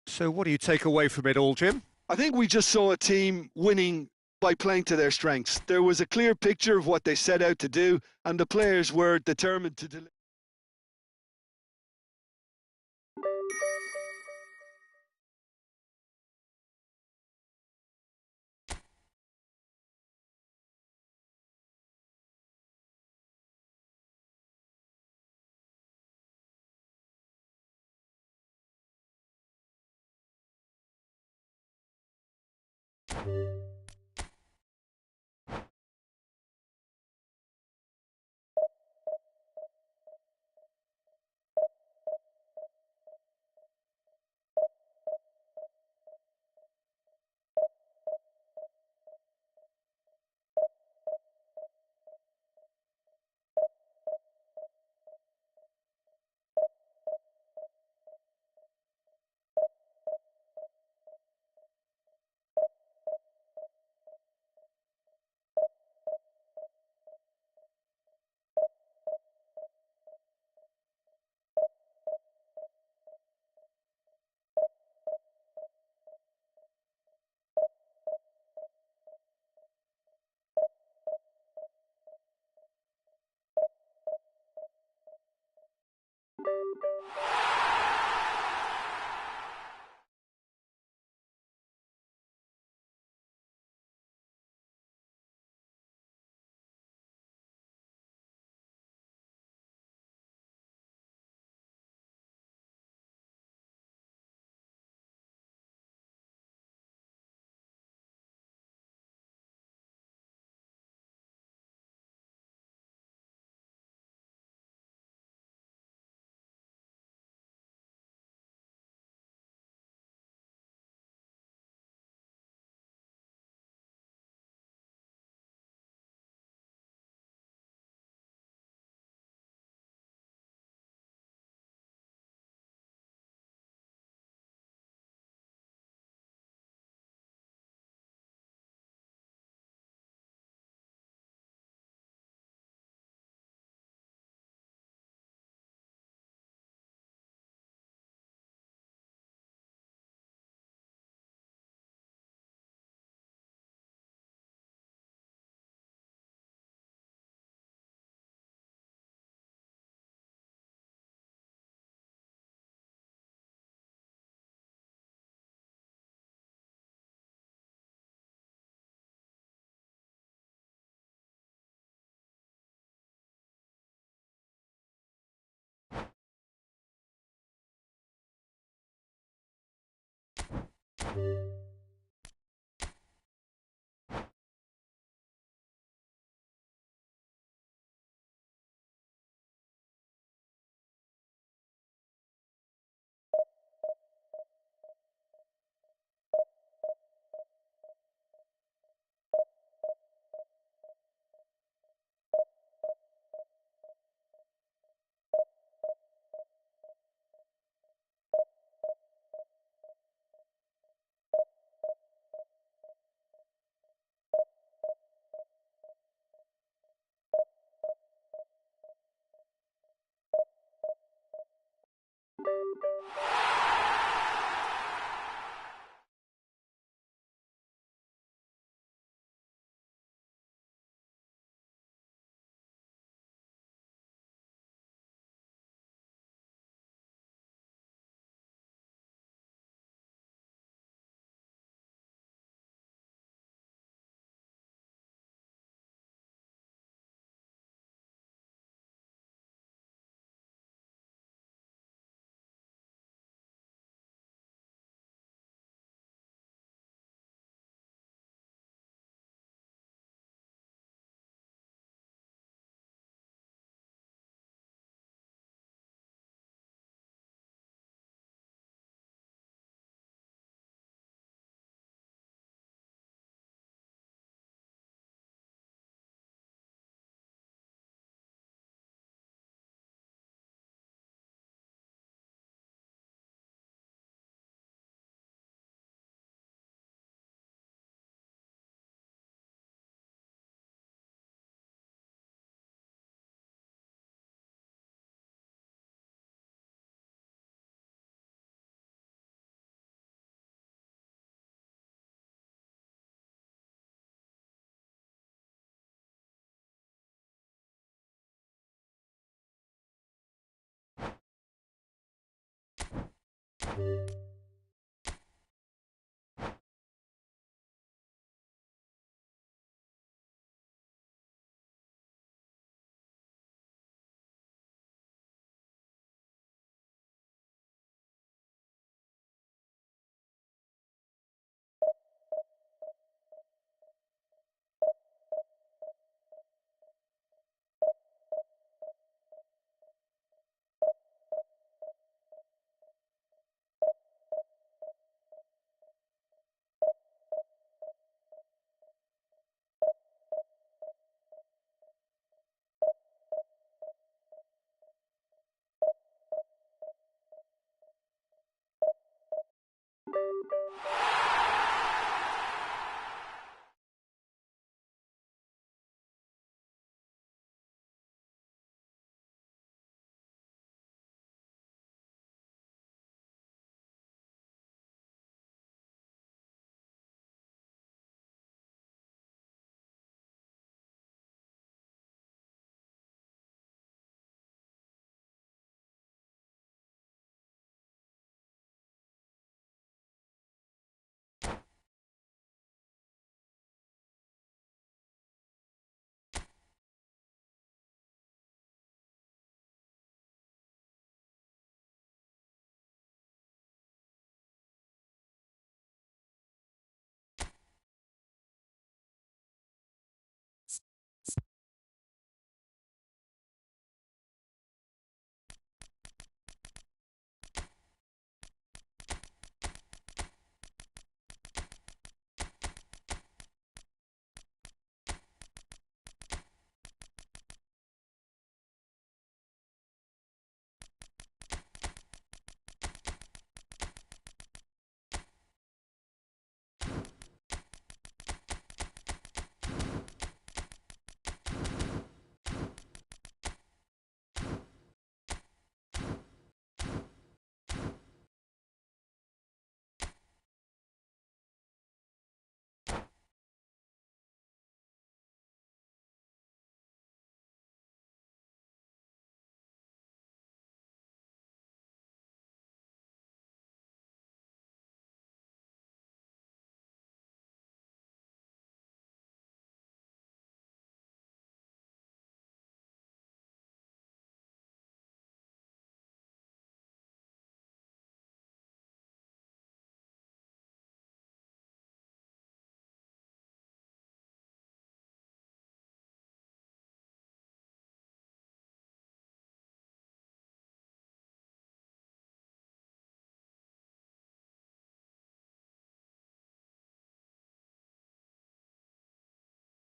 So what do you take away from it all, Jim? I think we just saw a team winning by playing to their strengths. There was a clear picture of what they set out to do, and the players were determined to deliver.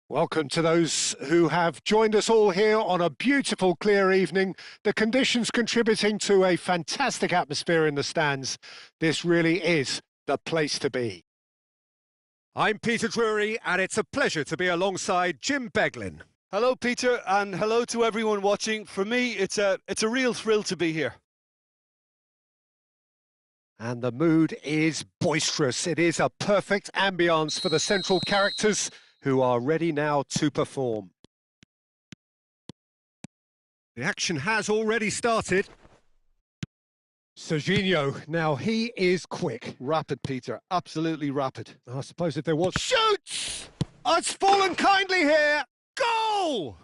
Welcome to those who have joined us all here on a beautiful, clear evening. The conditions contributing to a fantastic atmosphere in the stands. This really is the place to be. I'm Peter Drury, and it's a pleasure to be alongside Jim Beglin. Hello, Peter, and hello to everyone watching. For me, it's a real thrill to be here. And the mood is boisterous. It is a perfect ambience for the central characters who are ready now to perform. The action has already started. Serginho, now he is quick. Rapid, Peter, absolutely rapid. I suppose if there was... Shoots! It's fallen kindly here! Goal!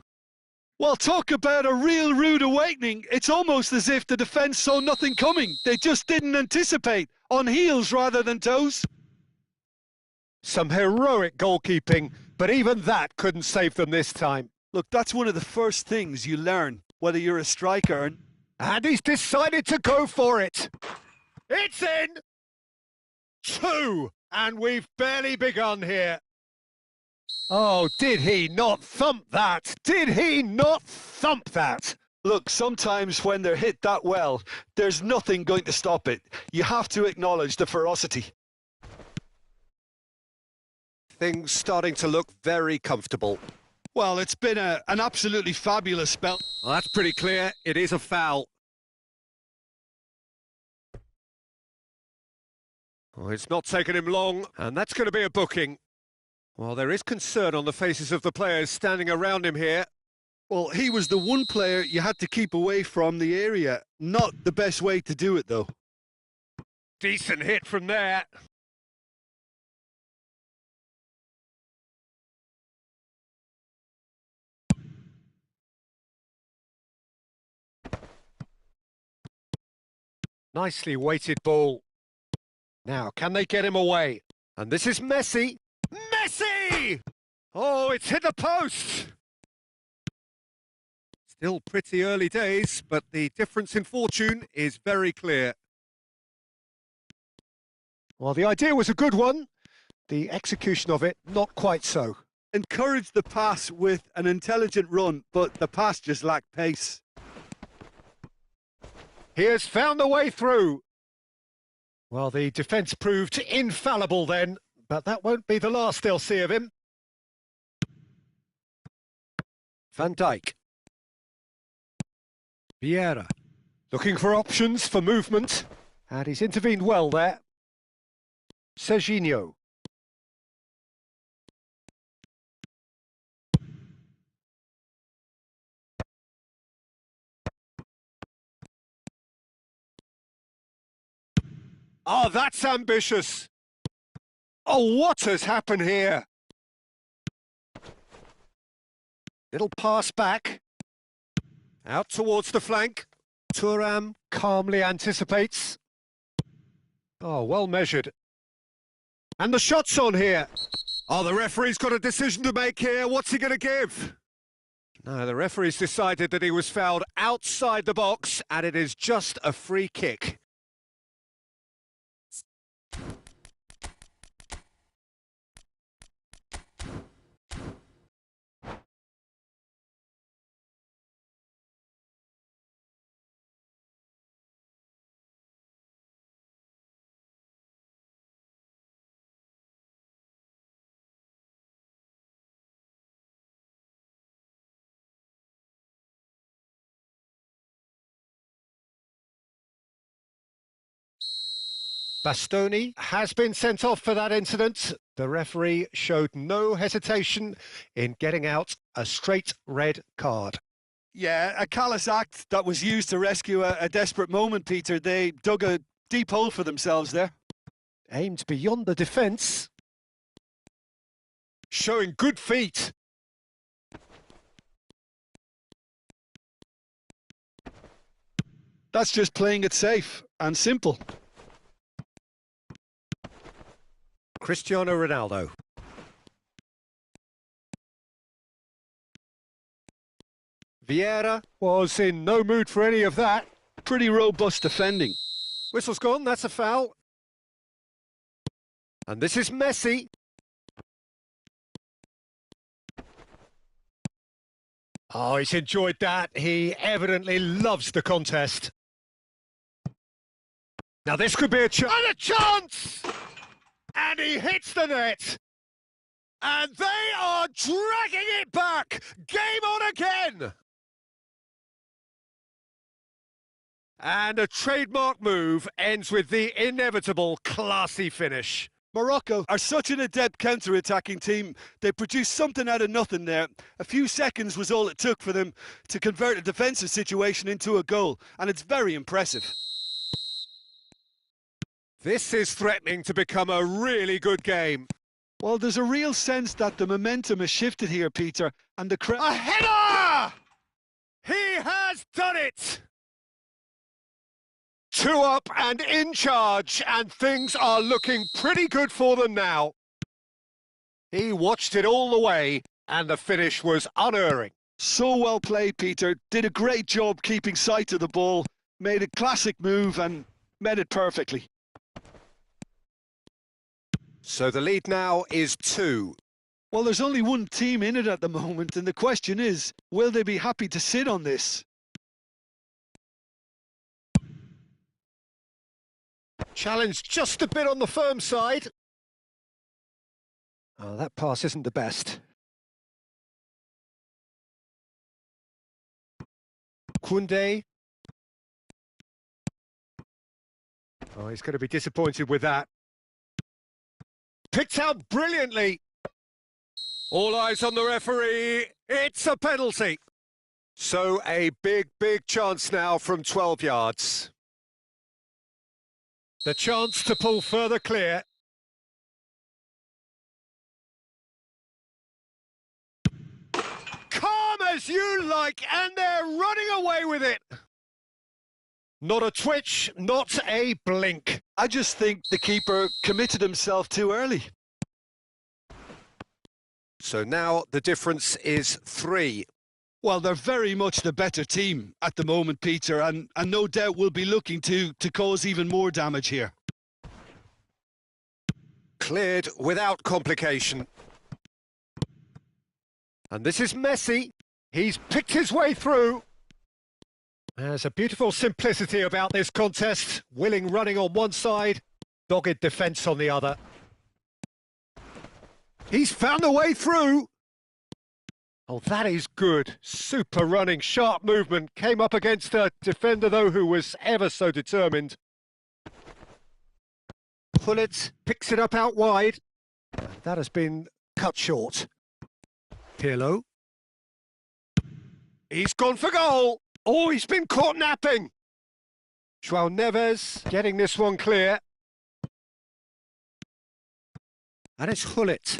Well, talk about a real rude awakening. It's almost as if the defence saw nothing coming. They just didn't anticipate. On heels rather than toes. Some heroic goalkeeping, but even that couldn't save them this time. Look, that's one of the first things you learn, whether you're a striker. And he's decided to go for it. It's in! 2! And we've barely begun here. Oh, did he not thump that? Did he not thump that? Look, sometimes when they're hit that well, there's nothing going to stop it. You have to acknowledge the ferocity. Things starting to look very comfortable. Well, it's been an absolutely fabulous spell. Well, that's pretty clear. It is a foul. Oh, it's not taken him long, and that's going to be a booking. Well, there is concern on the faces of the players standing around him here. Well, he was the one player you had to keep away from the area. Not the best way to do it, though. Decent hit from there. Nicely weighted ball. Now, can they get him away? And this is Messi. Messi! Oh, it's hit the post! Still pretty early days, but the difference in fortune is very clear. Well, the idea was a good one. The execution of it, not quite so. Encouraged the pass with an intelligent run, but the pass just lacked pace. He has found a way through. Well, the defence proved infallible then, but that won't be the last they'll see of him. Van Dijk. Vieira. Looking for options for movement. And he's intervened well there. Serginho. Oh, that's ambitious. Oh, what has happened here? Little pass back. Out towards the flank. Thuram calmly anticipates. Oh, well measured. And the shot's on here. Oh, the referee's got a decision to make here. What's he going to give? No, the referee's decided that he was fouled outside the box, and it is just a free kick. Bastoni has been sent off for that incident. The referee showed no hesitation in getting out a straight red card. Yeah, a callous act that was used to rescue a desperate moment, Peter. They dug a deep hole for themselves there. Aimed beyond the defence. Showing good feet. That's just playing it safe and simple. Cristiano Ronaldo. Vieira was in no mood for any of that. Pretty robust defending. Whistle's gone, that's a foul. And this is Messi. Oh, he's enjoyed that. He evidently loves the contest. Now this could be a chance. And a chance! And he hits the net. And they are dragging it back. Game on again. And a trademark move ends with the inevitable classy finish. Morocco are such an adept counter-attacking team. They produced something out of nothing there. A few seconds was all it took for them to convert a defensive situation into a goal, and it's very impressive. This is threatening to become a really good game. Well, there's a real sense that the momentum has shifted here, Peter, and the crowd... A header! He has done it! 2 up and in charge, and things are looking pretty good for them now. He watched it all the way, and the finish was unerring. So well played, Peter. Did a great job keeping sight of the ball, made a classic move and met it perfectly. So the lead now is 2. Well, there's only one team in it at the moment, and the question is, will they be happy to sit on this? Challenge just a bit on the firm side. Oh, that pass isn't the best. Koundé. Oh, he's going to be disappointed with that. Picked out brilliantly. All eyes on the referee. It's a penalty. So a big chance now from 12 yards. The chance to pull further clear. Calm as you like, and they're running away with it. Not a twitch, not a blink. I just think the keeper committed himself too early. So now the difference is 3. Well, they're very much the better team at the moment, Peter, and no doubt will be looking to cause even more damage here. Cleared without complication. And this is Messi. He's picked his way through. There's a beautiful simplicity about this contest. Willing running on one side, dogged defence on the other. He's found a way through. Oh, that is good. Super running, sharp movement. Came up against a defender, though, who was ever so determined. Pullet picks it up out wide. That has been cut short. Pirlo. He's gone for goal. Oh, he's been caught napping. João Neves getting this one clear. And it's Gullit.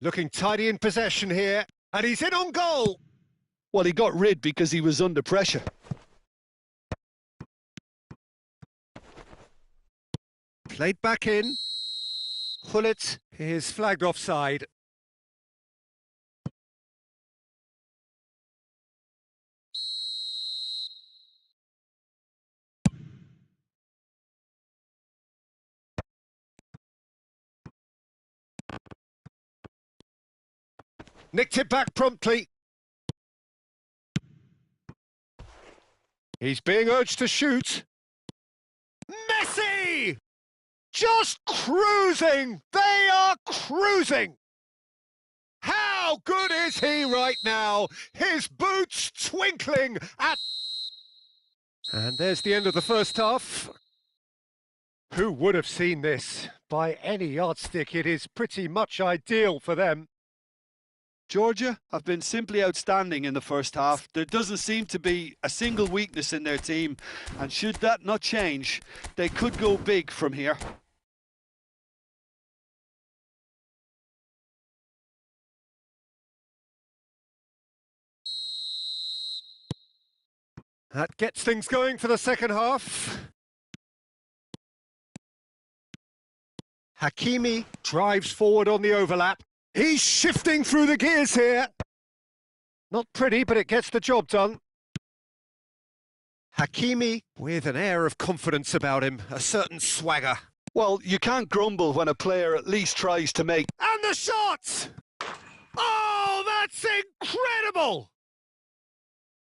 Looking tidy in possession here, and he's in on goal. Well, he got rid because he was under pressure. Played back in. Gullit is flagged offside. Nicked it back promptly. He's being urged to shoot. Messi! Just cruising! They are cruising! How good is he right now? His boots twinkling at... And there's the end of the first half. Who would have seen this? By any yardstick, it is pretty much ideal for them. Georgia have been simply outstanding in the first half. There doesn't seem to be a single weakness in their team, and should that not change, they could go big from here. That gets things going for the second half. Hakimi drives forward on the overlap. He's shifting through the gears here. Not pretty, but it gets the job done. Hakimi with an air of confidence about him, a certain swagger. Well, you can't grumble when a player at least tries to make... And the shot! Oh, that's That's incredible!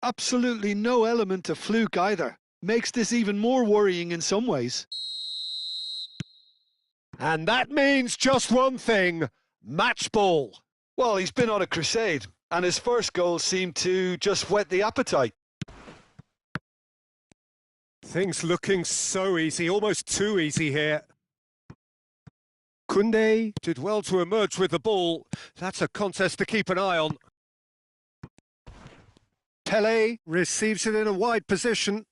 Absolutely no element of fluke either. Makes this even more worrying in some ways. And that means just one thing, match ball. Well, he's been on a crusade, and his first goal seemed to just whet the appetite. Things looking so easy, almost too easy here. Koundé did well to emerge with the ball. That's a contest to keep an eye on. Pelé receives it in a wide position.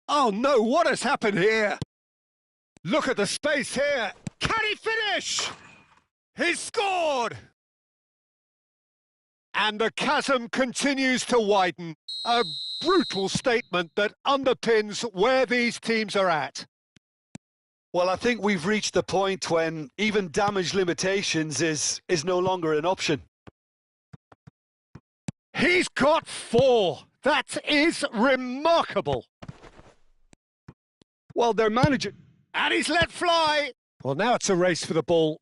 Oh no, what has happened here? Look at the space here. Can he finish? He's scored! And the chasm continues to widen. A brutal statement that underpins where these teams are at. Well, I think we've reached the point when even damage limitations is no longer an option. He's got 4. That is remarkable. Well, their manager... And he's let fly. Well, now it's a race for the ball.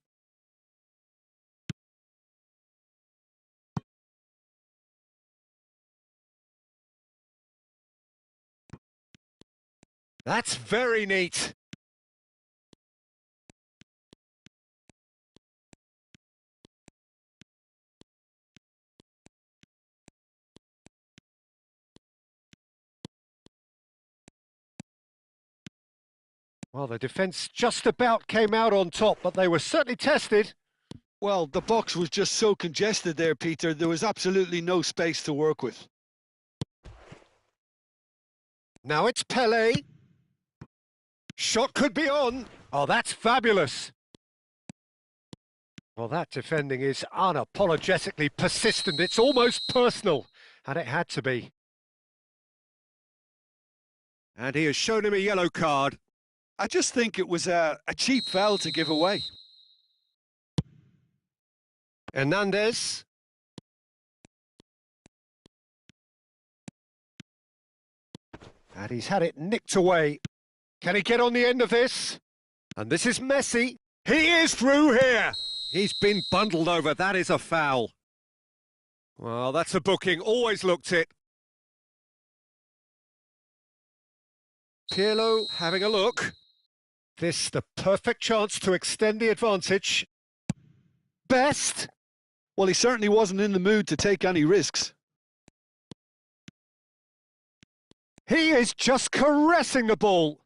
That's very neat. Well, the defence just about came out on top, but they were certainly tested. Well, the box was just so congested there, Peter. There was absolutely no space to work with. Now it's Pelé. Shot could be on. Oh, that's fabulous. Well, that defending is unapologetically persistent. It's almost personal, and it had to be. And he has shown him a yellow card. I just think it was a cheap foul to give away. Hernandez. And he's had it nicked away. Can he get on the end of this? And this is Messi. He is through here. He's been bundled over. That is a foul. Well, that's a booking. Always looked it. Pirlo having a look. This the perfect chance to extend the advantage. Best. Well, he certainly wasn't in the mood to take any risks. He is just caressing the ball.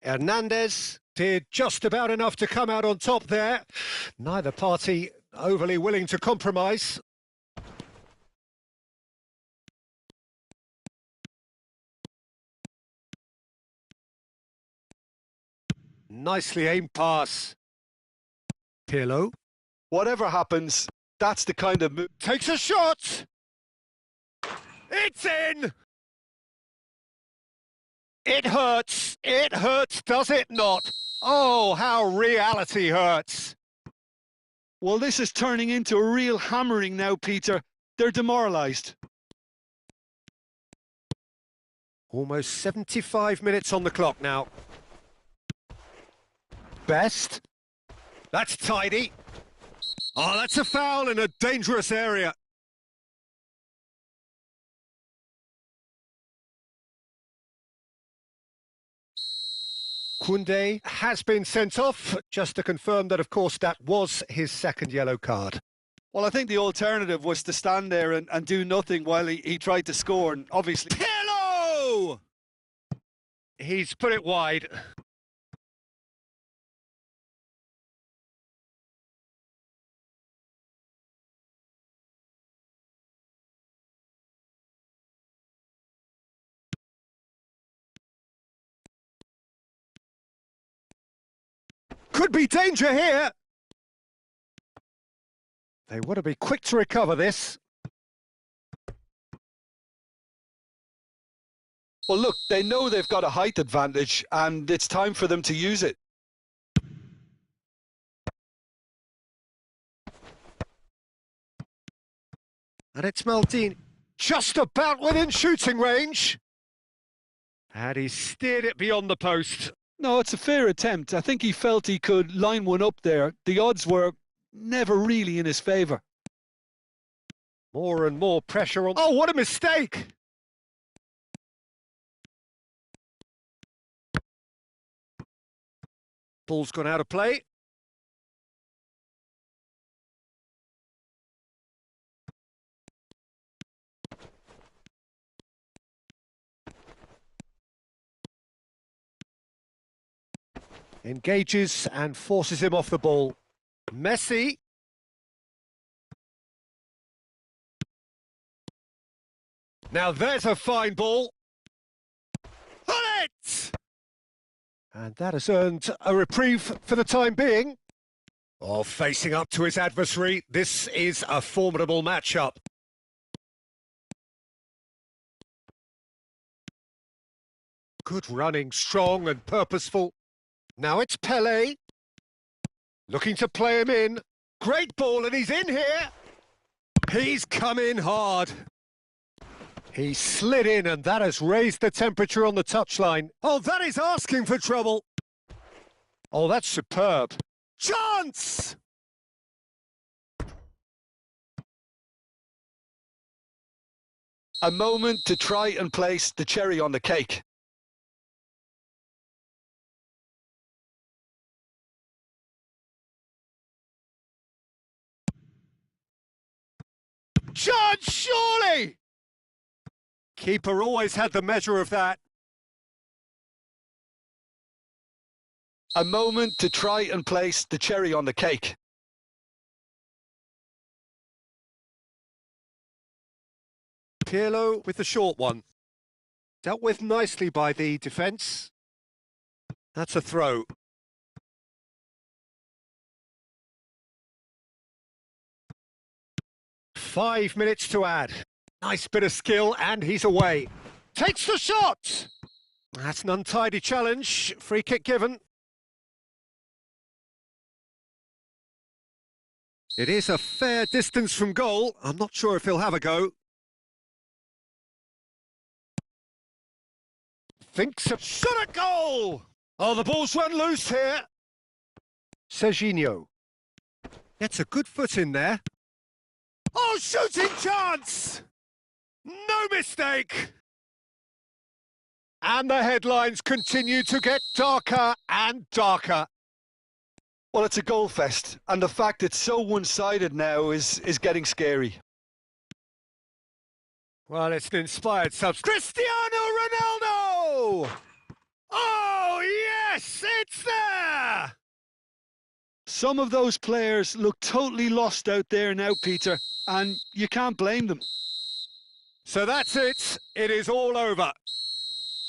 Hernandez did just about enough to come out on top there. Neither party overly willing to compromise. Nicely aimed pass. Pirlo. Whatever happens, that's the kind of move. Takes a shot. It's in. It hurts. It hurts, does it not? Oh, how reality hurts. Well, this is turning into a real hammering now, Peter. They're demoralised. Almost 75 minutes on the clock now. Best. That's tidy. Oh, that's a foul in a dangerous area. Koundé has been sent off, just to confirm that, of course, that was his second yellow card. Well, I think the alternative was to stand there and do nothing while he tried to score, and obviously... Pirlo! He's put it wide. Could be danger here. They want to be quick to recover this. Well, look, they know they've got a height advantage, and it's time for them to use it. And it's Maldini, just about within shooting range. And he steered it beyond the post. No, it's a fair attempt. I think he felt he could line one up there. The odds were never really in his favour. More and more pressure on... Oh, what a mistake! Ball's gone out of play. Engages and forces him off the ball. Messi. Now there's a fine ball. On it! And that has earned a reprieve for the time being. Oh, facing up to his adversary, this is a formidable matchup. Good running, strong and purposeful. Now it's Pelé. Looking to play him in. Great ball, and he's in here. He's come in hard. He slid in, and that has raised the temperature on the touchline. Oh, that is asking for trouble. Oh, that's superb. Chance! A moment to try and place the cherry on the cake. Chance, surely! Keeper always had the measure of that. A moment to try and place the cherry on the cake. Pirlo with the short one. Dealt with nicely by the defence. That's a throw. Five minutes to add. Nice bit of skill, and he's away. Takes the shot! That's an untidy challenge. Free kick given. It is a fair distance from goal. I'm not sure if he'll have a go. Thinks of shot at goal! Oh, the ball's run loose here. Serginho. Gets a good foot in there. Oh, shooting chance! No mistake! And the headlines continue to get darker and darker. Well, it's a goal fest, and the fact it's so one-sided now is getting scary. Well, it's an inspired Cristiano Ronaldo! Oh, yes, it's there! Some of those players look totally lost out there now, Peter, and you can't blame them. So that's it. It is all over.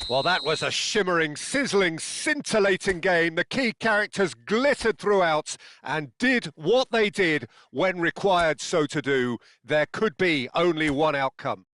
Well, that was a shimmering, sizzling, scintillating game. The key characters glittered throughout and did what they did when required so to do. There could be only one outcome.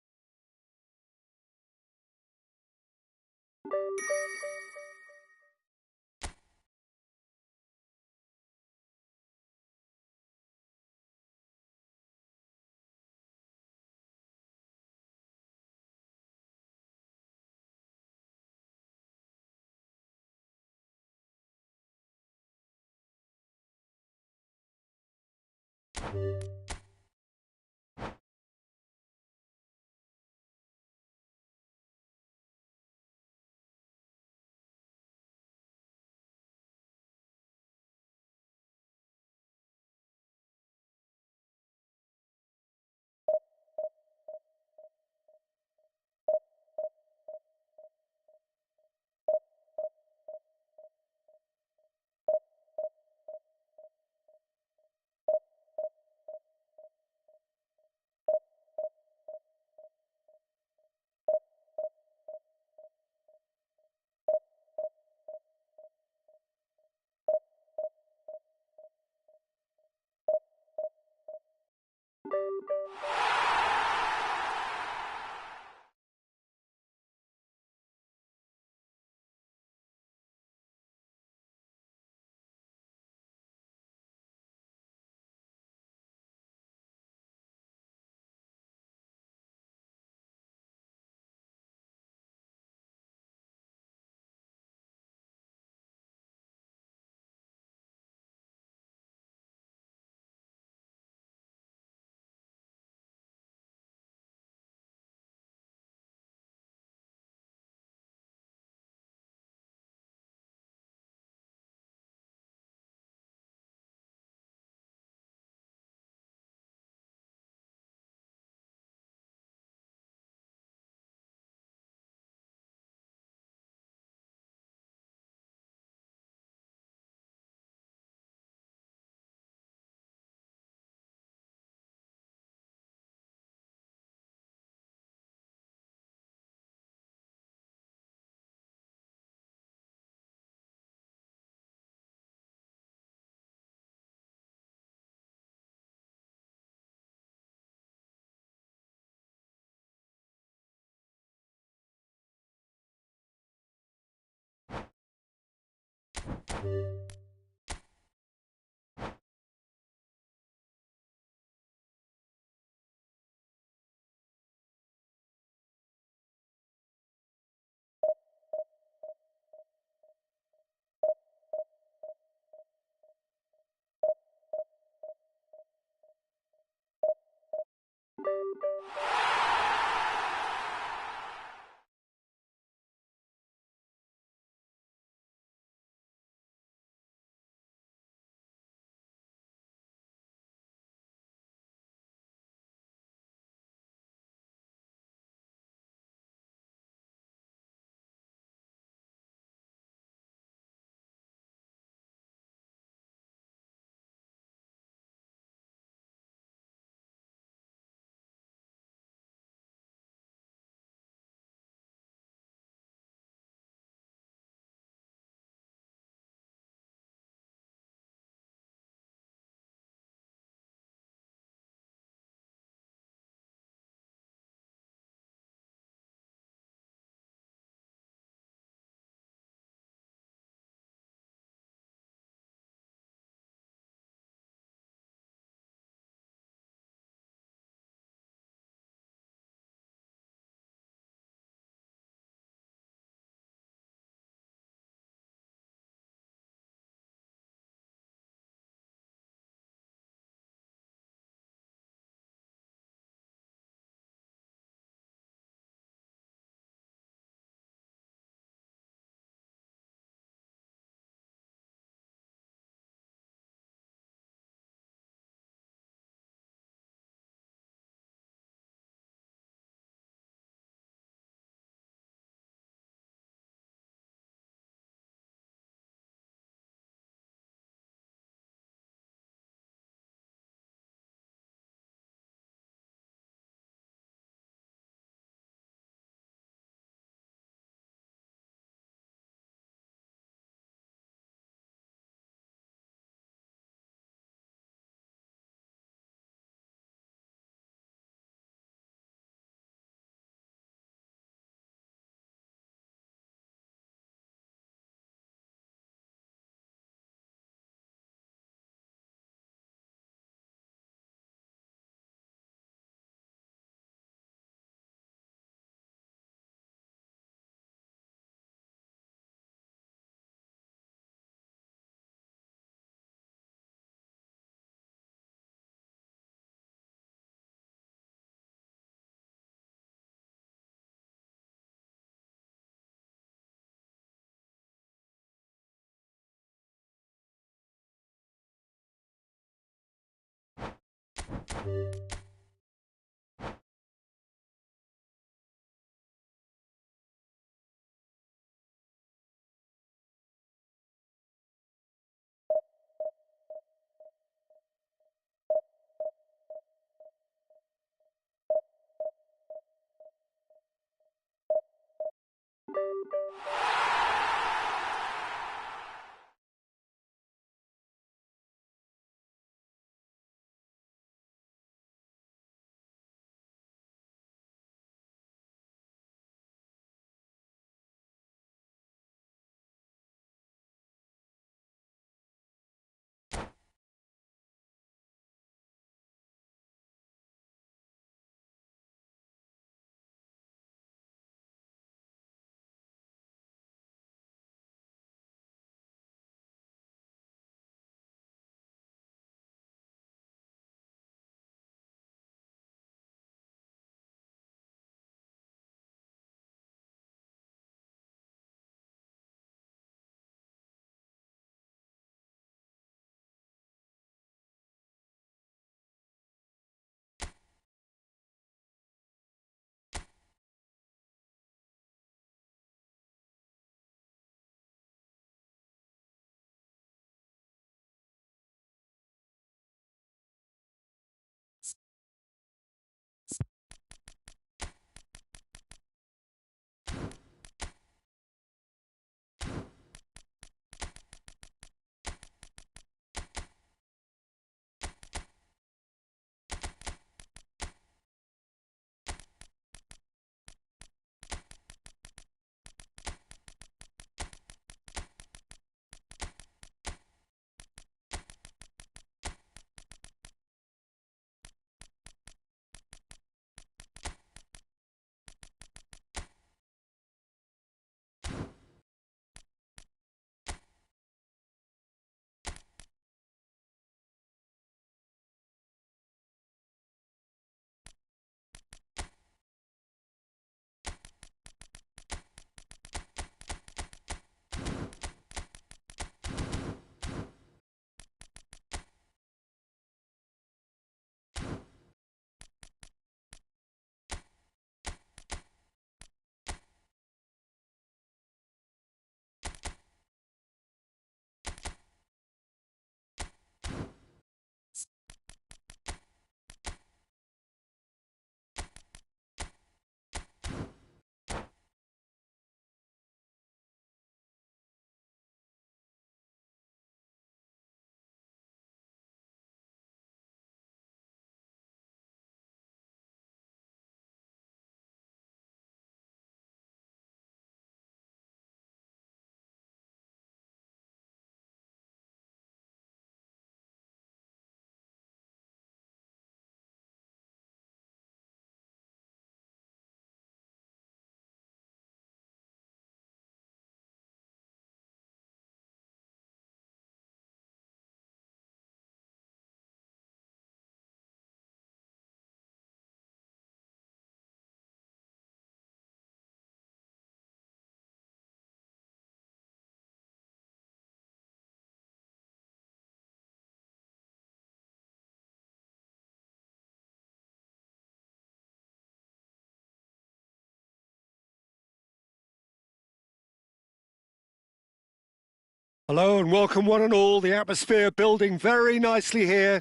Hello and welcome one and all. The atmosphere building very nicely here.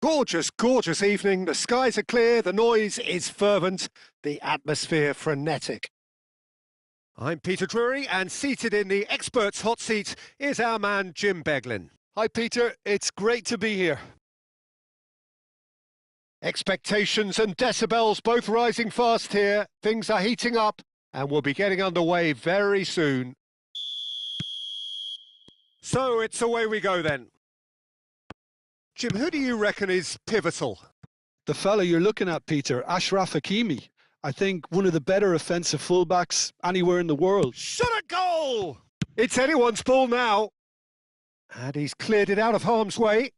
Gorgeous, gorgeous evening. The skies are clear, the noise is fervent, the atmosphere frenetic. I'm Peter Drury, and seated in the experts' hot seat is our man Jim Beglin. Hi, Peter. It's great to be here. Expectations and decibels both rising fast here. Things are heating up and we'll be getting underway very soon. So it's away we go then. Jim, who do you reckon is pivotal? The fella you're looking at, Peter, Ashraf Hakimi. I think one of the better offensive fullbacks anywhere in the world. Shot a goal! It's anyone's ball now. And he's cleared it out of harm's way.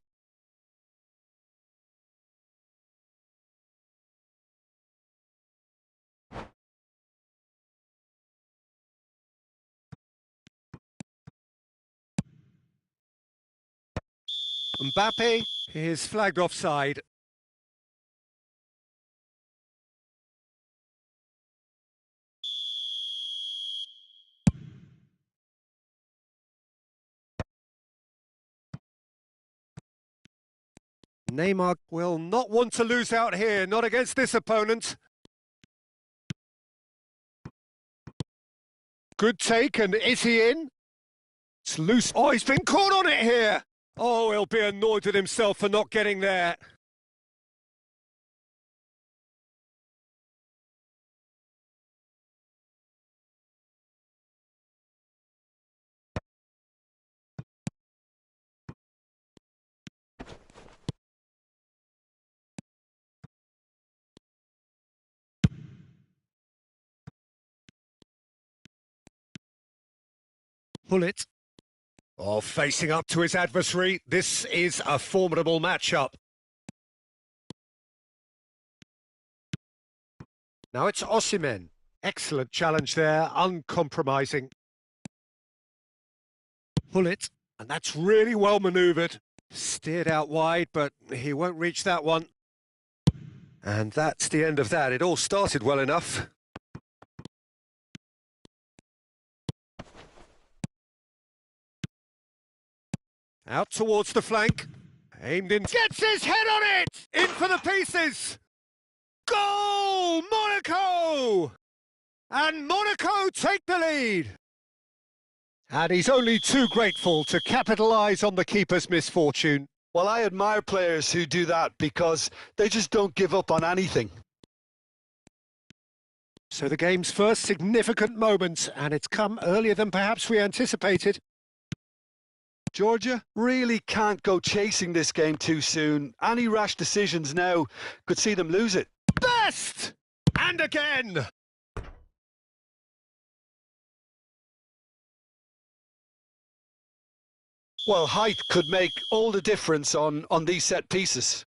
Mbappe is flagged offside. Neymar will not want to lose out here, not against this opponent. Good take, and is he in? It's loose. Oh, he's been caught on it here. Oh, he'll be annoyed with himself for not getting there. Pull it. Oh, facing up to his adversary. This is a formidable matchup. Now it's Osimhen. Excellent challenge there, uncompromising. Pull it, and that's really well manoeuvred. Steered out wide, but he won't reach that one. And that's the end of that. It all started well enough. Out towards the flank. Aimed in. Gets his head on it! In for the pieces! Goal! Monaco! And Monaco take the lead. And he's only too grateful to capitalise on the keeper's misfortune. Well, I admire players who do that because they just don't give up on anything. So the game's first significant moment, and it's come earlier than perhaps we anticipated. Georgia really can't go chasing this game too soon. Any rash decisions now could see them lose it. Best! And again! Well, height could make all the difference on these set pieces.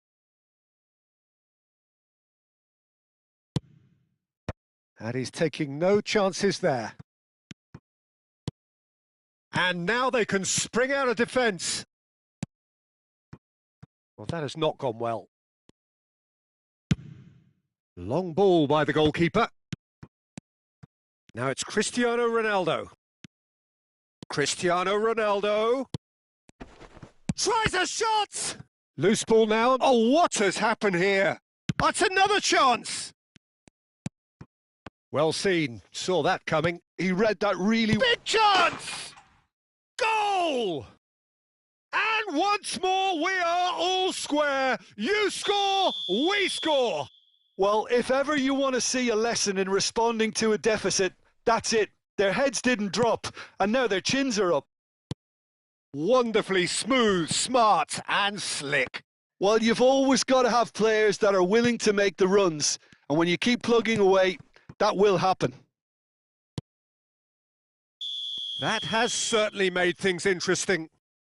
And he's taking no chances there. And now they can spring out of defence. Well, that has not gone well. Long ball by the goalkeeper. Now it's Cristiano Ronaldo. Cristiano Ronaldo. Tries a shot! Loose ball now. Oh, what has happened here? That's another chance! Well seen. Saw that coming. He read that really... Big chance! Goal! And once more, we are all square. You score, we score. Well, if ever you want to see a lesson in responding to a deficit, that's it. Their heads didn't drop, and now their chins are up. Wonderfully smooth, smart and slick. Well, you've always got to have players that are willing to make the runs, and when you keep plugging away, that will happen. That has certainly made things interesting.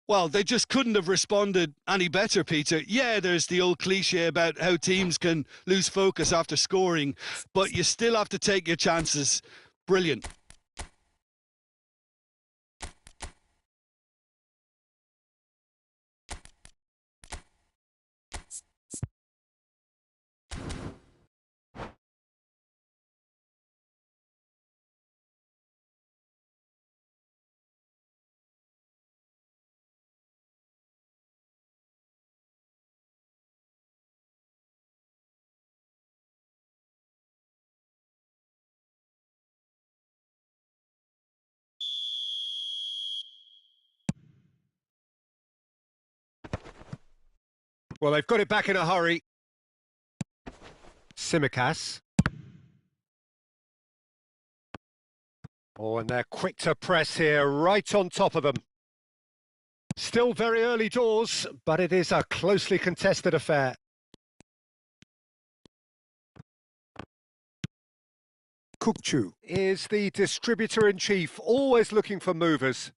Well, they just couldn't have responded any better, Peter. Yeah, there's the old cliche about how teams can lose focus after scoring, but you still have to take your chances. Brilliant. Well, they've got it back in a hurry. Simicas. Oh, and they're quick to press here, right on top of them. Still very early doors, but it is a closely contested affair. Kukchu is the distributor-in-chief, always looking for movers.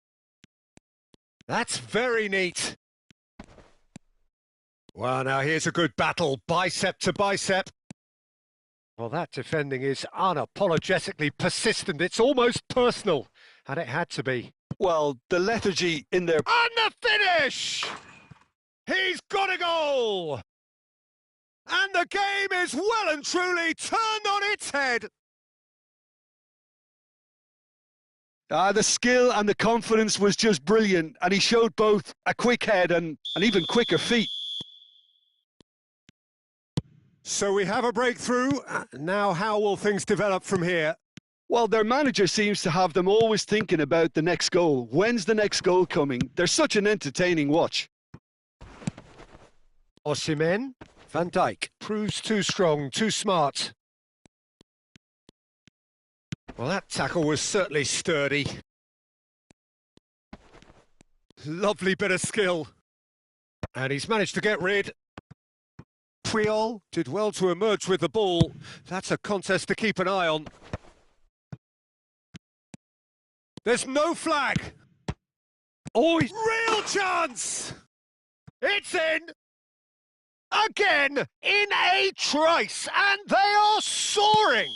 That's very neat. Well, now here's a good battle, bicep to bicep. Well, that defending is unapologetically persistent. It's almost personal, and it had to be. Well, the lethargy in their... And the finish! He's got a goal! And the game is well and truly turned on its head. The skill and the confidence was just brilliant, and he showed both a quick head and even quicker feet. So we have a breakthrough. Now how will things develop from here? Well, their manager seems to have them always thinking about the next goal. When's the next goal coming? They're such an entertaining watch. Osimhen, Van Dijk proves too strong, too smart. Well, that tackle was certainly sturdy. Lovely bit of skill. And he's managed to get rid. Puyol did well to emerge with the ball. That's a contest to keep an eye on. There's no flag. Oh, real chance! It's in! Again, in a trice, and they are soaring!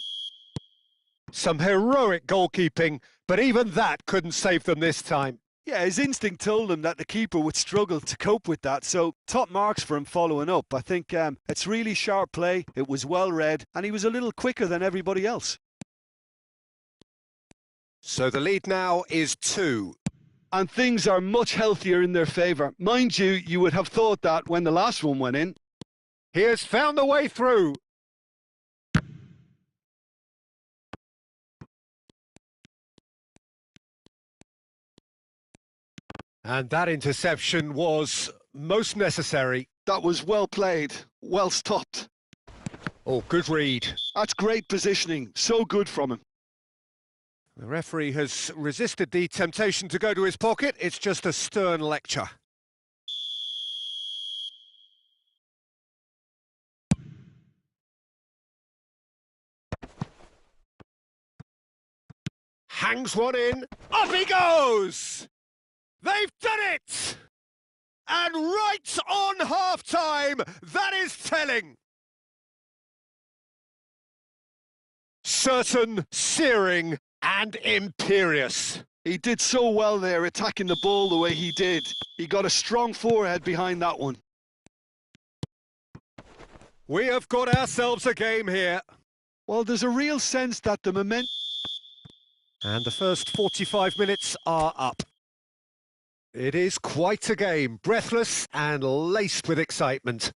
Some heroic goalkeeping, but even that couldn't save them this time. Yeah, his instinct told him that the keeper would struggle to cope with that, so top marks for him following up. I think it's really sharp play, it was well read, and he was a little quicker than everybody else. So the lead now is 2. And things are much healthier in their favour. Mind you, you would have thought that when the last one went in. He has found the way through. And that interception was most necessary. That was well played, well stopped. Oh, good read. That's great positioning, so good from him. The referee has resisted the temptation to go to his pocket. It's just a stern lecture. Hangs one in. Up he goes! They've done it! And right on half-time, that is telling. Certain, searing, and imperious. He did so well there, attacking the ball the way he did. He got a strong forehead behind that one. We have got ourselves a game here. Well, there's a real sense that the momentum... And the first 45 minutes are up. It is quite a game, breathless and laced with excitement.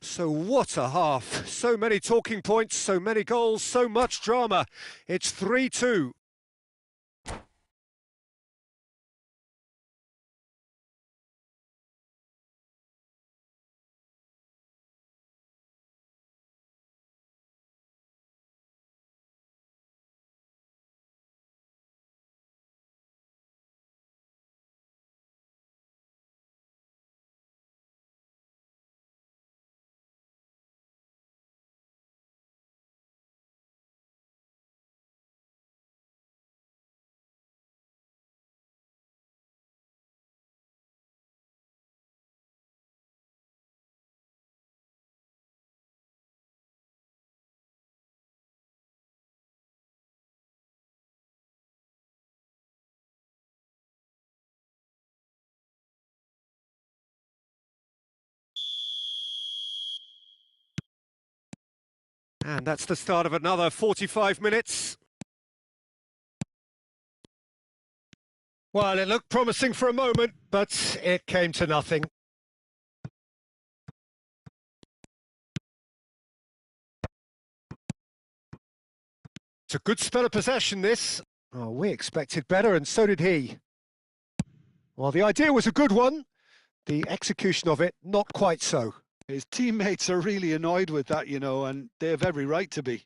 So what a half. So many talking points, so many goals, so much drama. It's 3-2. And that's the start of another 45 minutes. Well, it looked promising for a moment, but it came to nothing. It's a good spell of possession, this. Oh, we expected better, and so did he. Well, the idea was a good one, The execution of it, not quite so. His teammates are really annoyed with that, you know, and they have every right to be.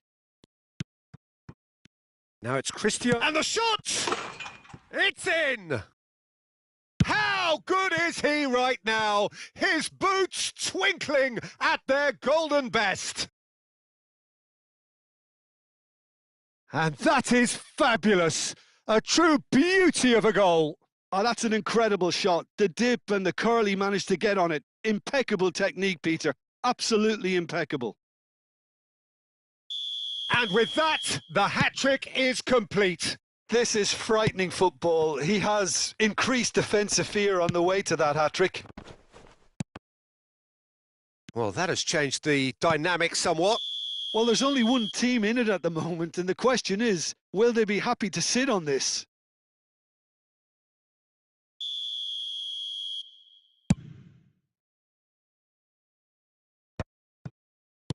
Now it's Christian. And the shot! It's in! How good is he right now? His boots twinkling at their golden best. And that is fabulous. A true beauty of a goal. Oh, that's an incredible shot. The dip and the curl he managed to get on it. Impeccable technique, Peter. Absolutely impeccable. And with that, the hat-trick is complete. This is frightening football. He has increased defensive fear on the way to that hat-trick. Well, that has changed the dynamic somewhat. Well, there's only one team in it at the moment, and the question is, will they be happy to sit on this?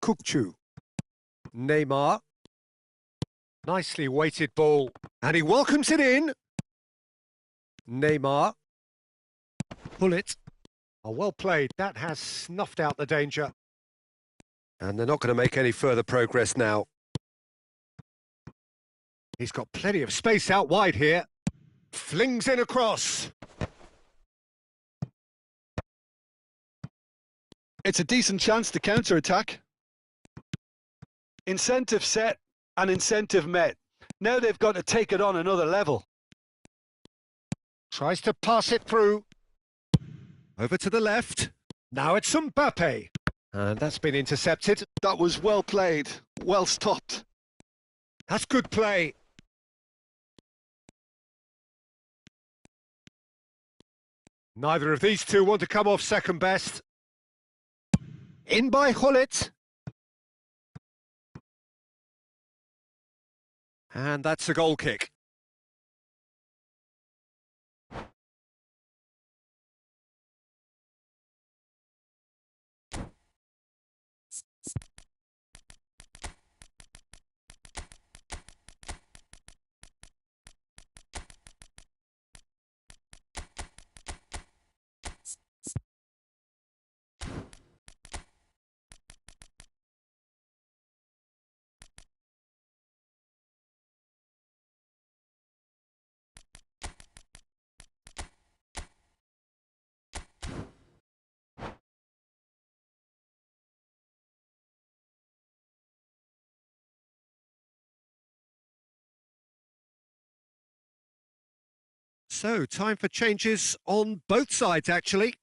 Coop. Neymar. Nicely weighted ball. And he welcomes it in. Neymar. Pull it. Oh, well played. That has snuffed out the danger. And they're not going to make any further progress now. He's got plenty of space out wide here. Flings in across. It's a decent chance to counter-attack. Incentive set and incentive met. Now they've got to take it on another level. Tries to pass it through. Over to the left. Now it's Mbappe. And that's been intercepted. That was well played, well stopped. That's good play. Neither of these two want to come off second best. In by Hullet. And that's a goal kick. So, time for changes on both sides, actually.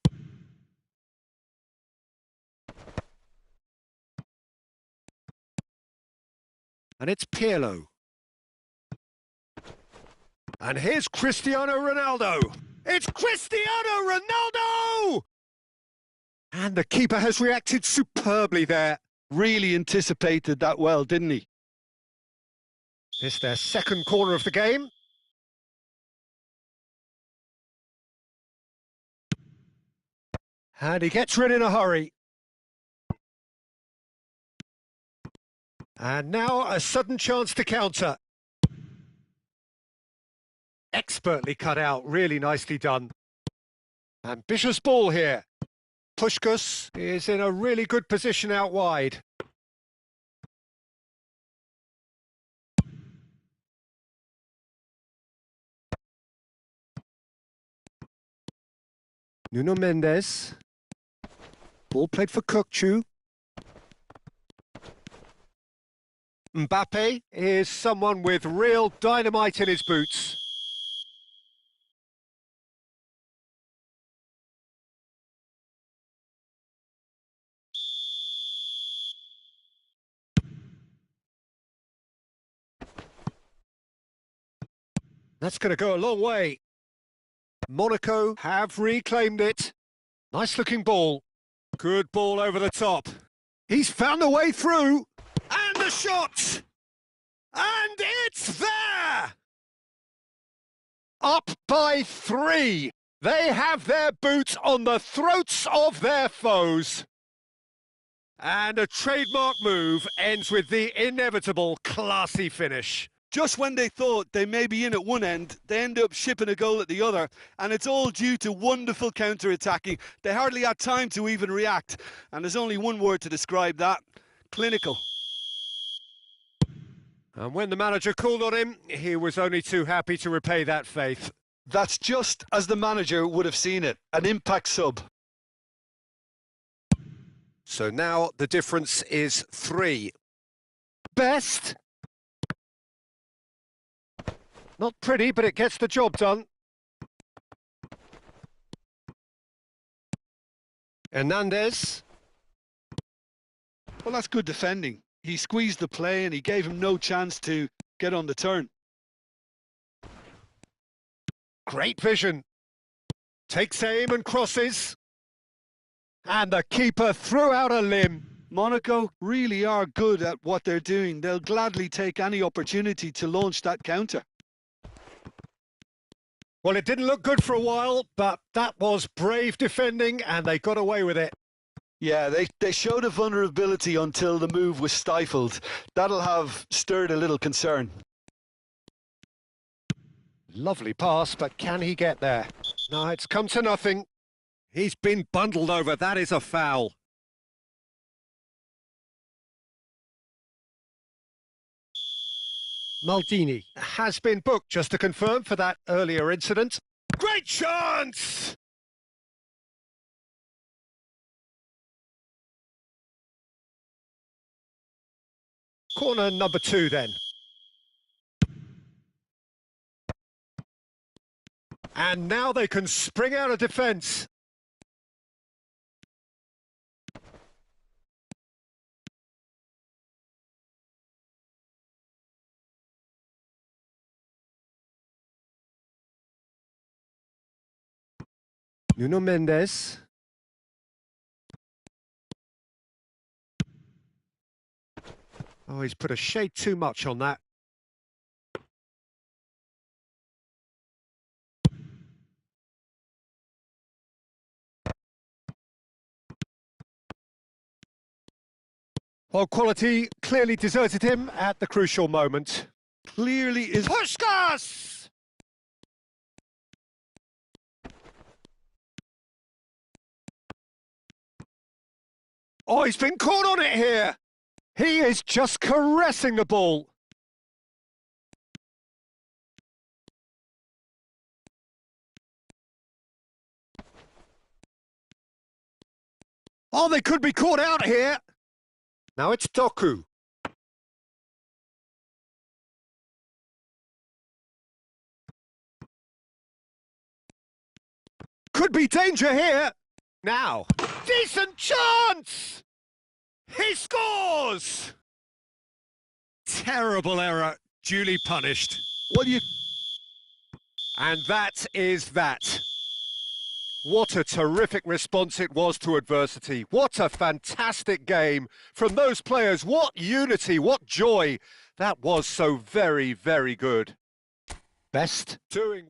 And it's Pirlo. And here's Cristiano Ronaldo. It's Cristiano Ronaldo! And the keeper has reacted superbly there. Really anticipated that well, didn't he? This their second corner of the game. And he gets rid in a hurry. And now a sudden chance to counter. Expertly cut out, really nicely done. Ambitious ball here. Puskás is in a really good position out wide. Nuno Mendes. Ball played for Coop. Mbappe is someone with real dynamite in his boots. That's going to go a long way. Monaco have reclaimed it. Nice looking ball. Good ball over the top. He's found a way through. And the shot! And it's there! Up by 3. They have their boots on the throats of their foes. And a trademark move ends with the inevitable classy finish. Just when they thought they may be in at one end, they end up shipping a goal at the other, and it's all due to wonderful counter-attacking. They hardly had time to even react, and there's only one word to describe that: clinical. And when the manager called on him, he was only too happy to repay that faith. That's just as the manager would have seen it, an impact sub. So now the difference is 3. Best. Not pretty, but it gets the job done. Hernandez. Well, that's good defending. He squeezed the play and he gave him no chance to get on the turn. Great vision. Takes aim and crosses. And the keeper threw out a limb. Monaco really are good at what they're doing. They'll gladly take any opportunity to launch that counter. Well, it didn't look good for a while, but that was brave defending and they got away with it. Yeah, they showed a vulnerability until the move was stifled. That'll have stirred a little concern. Lovely pass, but can he get there? No, it's come to nothing. He's been bundled over. That is a foul. Maldini has been booked, just to confirm, for that earlier incident. Great chance! Corner number 2 then. And now they can spring out of defence. Nuno Mendes. Oh, he's put a shade too much on that. Well, quality clearly deserted him at the crucial moment. Clearly is... Puskás! Oh, he's been caught on it here. He is just caressing the ball. Oh, they could be caught out here. Now it's Doku. Could be danger here. Now, decent chance! He scores! Terrible error, duly punished. What do you... And that is that. What a terrific response it was to adversity. What a fantastic game from those players. What unity, what joy. That was so very, very good. Best doing...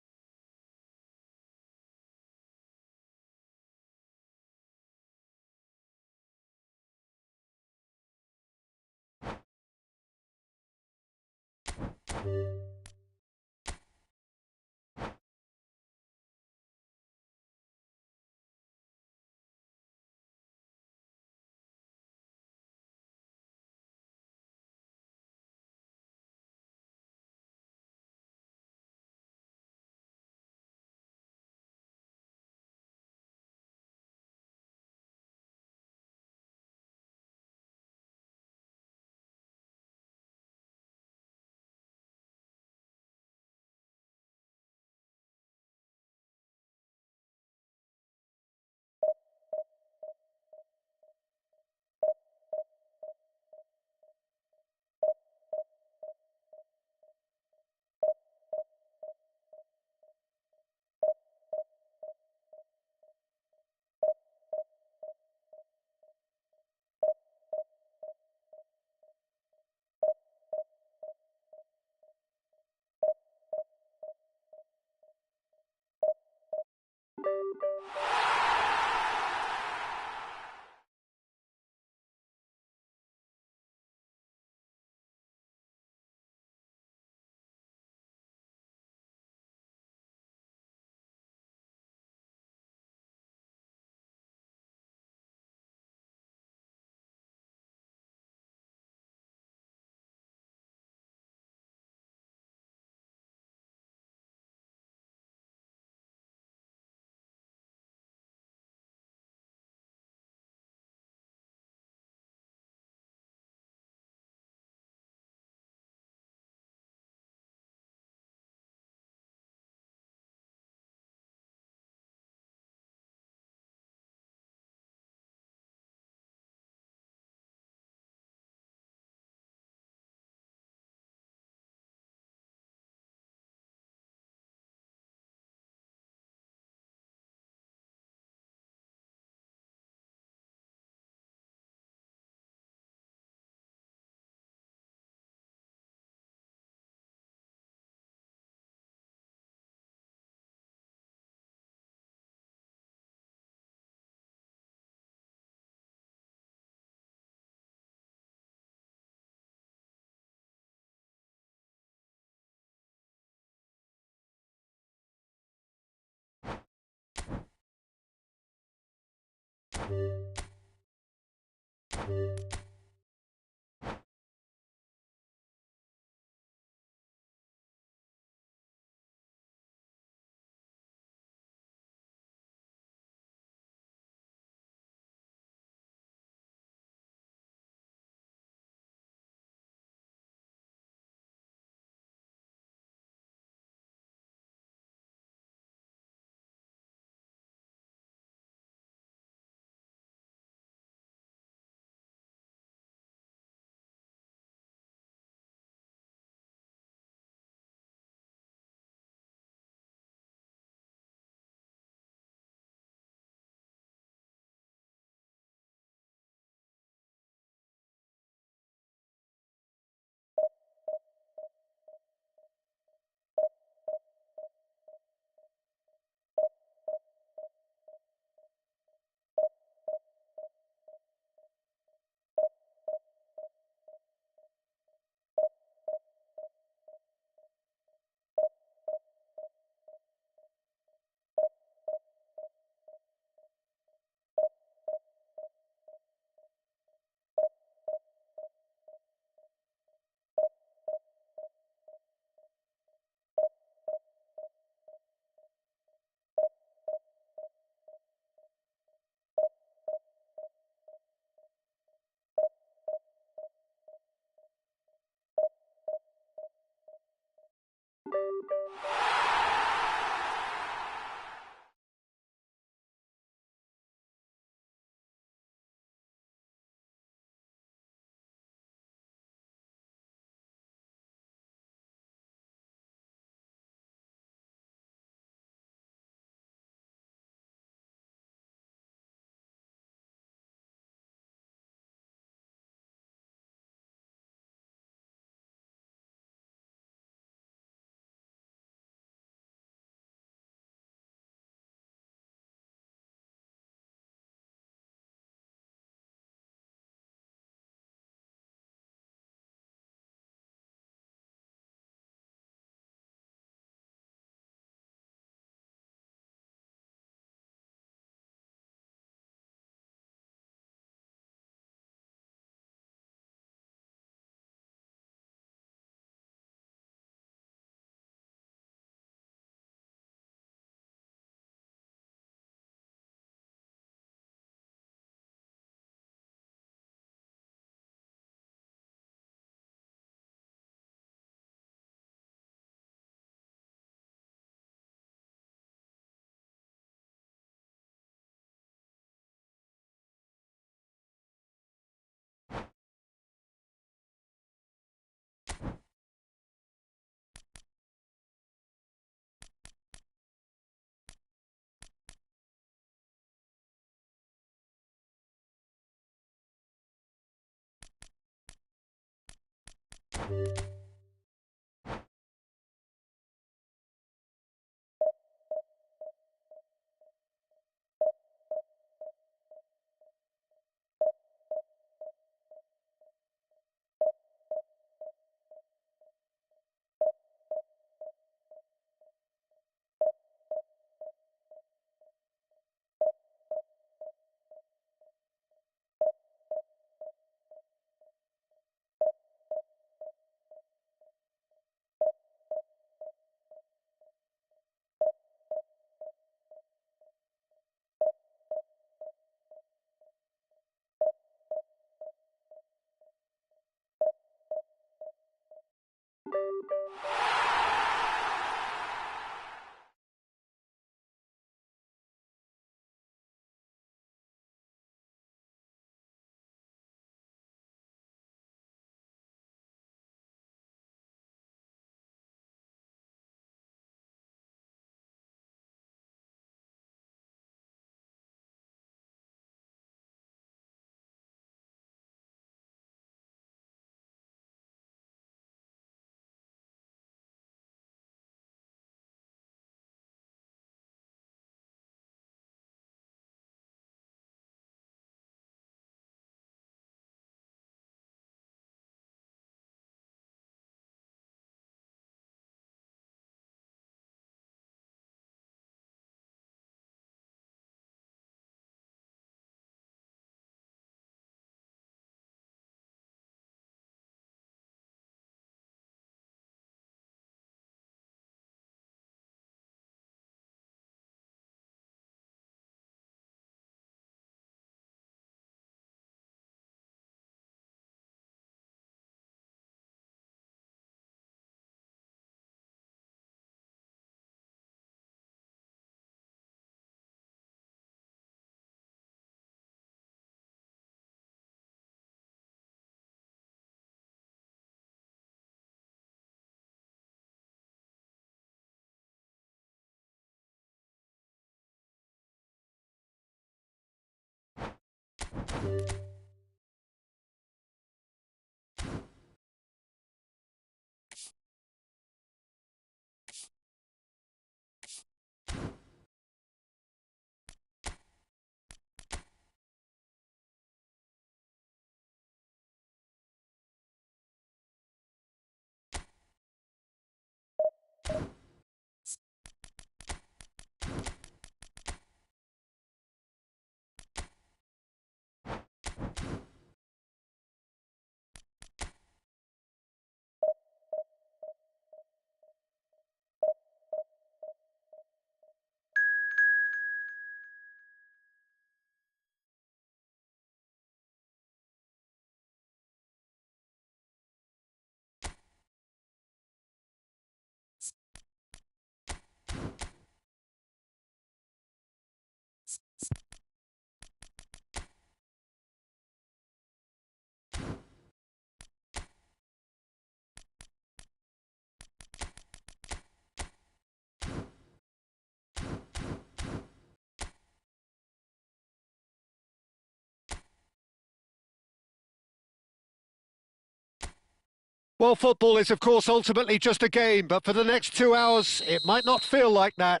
Well, football is, of course, ultimately just a game, but for the next 2 hours, it might not feel like that.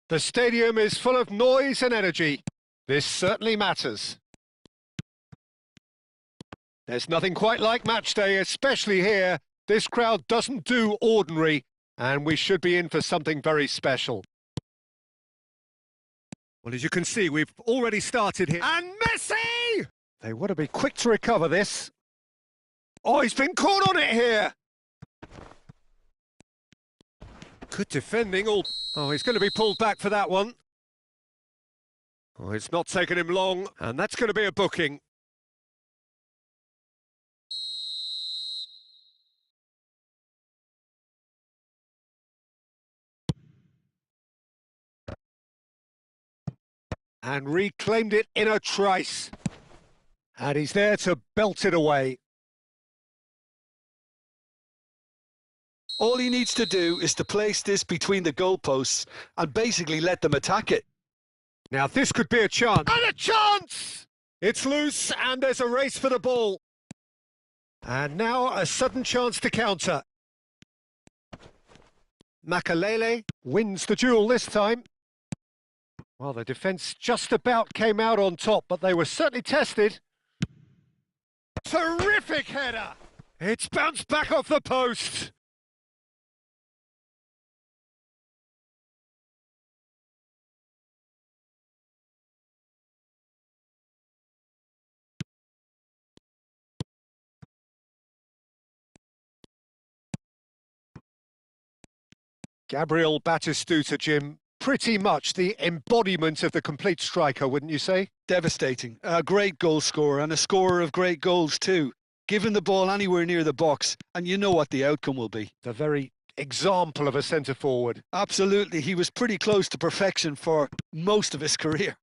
The stadium is full of noise and energy. This certainly matters. There's nothing quite like match day, especially here. This crowd doesn't do ordinary, and we should be in for something very special. Well, as you can see, we've already started here. And Messi! They want to be quick to recover this. Oh, he's been caught on it here. Good defending. Oh, he's going to be pulled back for that one. Oh, it's not taken him long, and that's going to be a booking. And reclaimed it in a trice. And he's there to belt it away. All he needs to do is to place this between the goalposts and basically let them attack it. Now this could be a chance. And a chance! It's loose and there's a race for the ball. And now a sudden chance to counter. Makalele wins the duel this time. Well, the defence just about came out on top, but they were certainly tested. Terrific header! It's bounced back off the post. Gabriel Batistuta, Jim, pretty much the embodiment of the complete striker, wouldn't you say? Devastating. A great goal scorer and a scorer of great goals too. Given the ball anywhere near the box, and you know what the outcome will be. The very example of a centre-forward. Absolutely, he was pretty close to perfection for most of his career.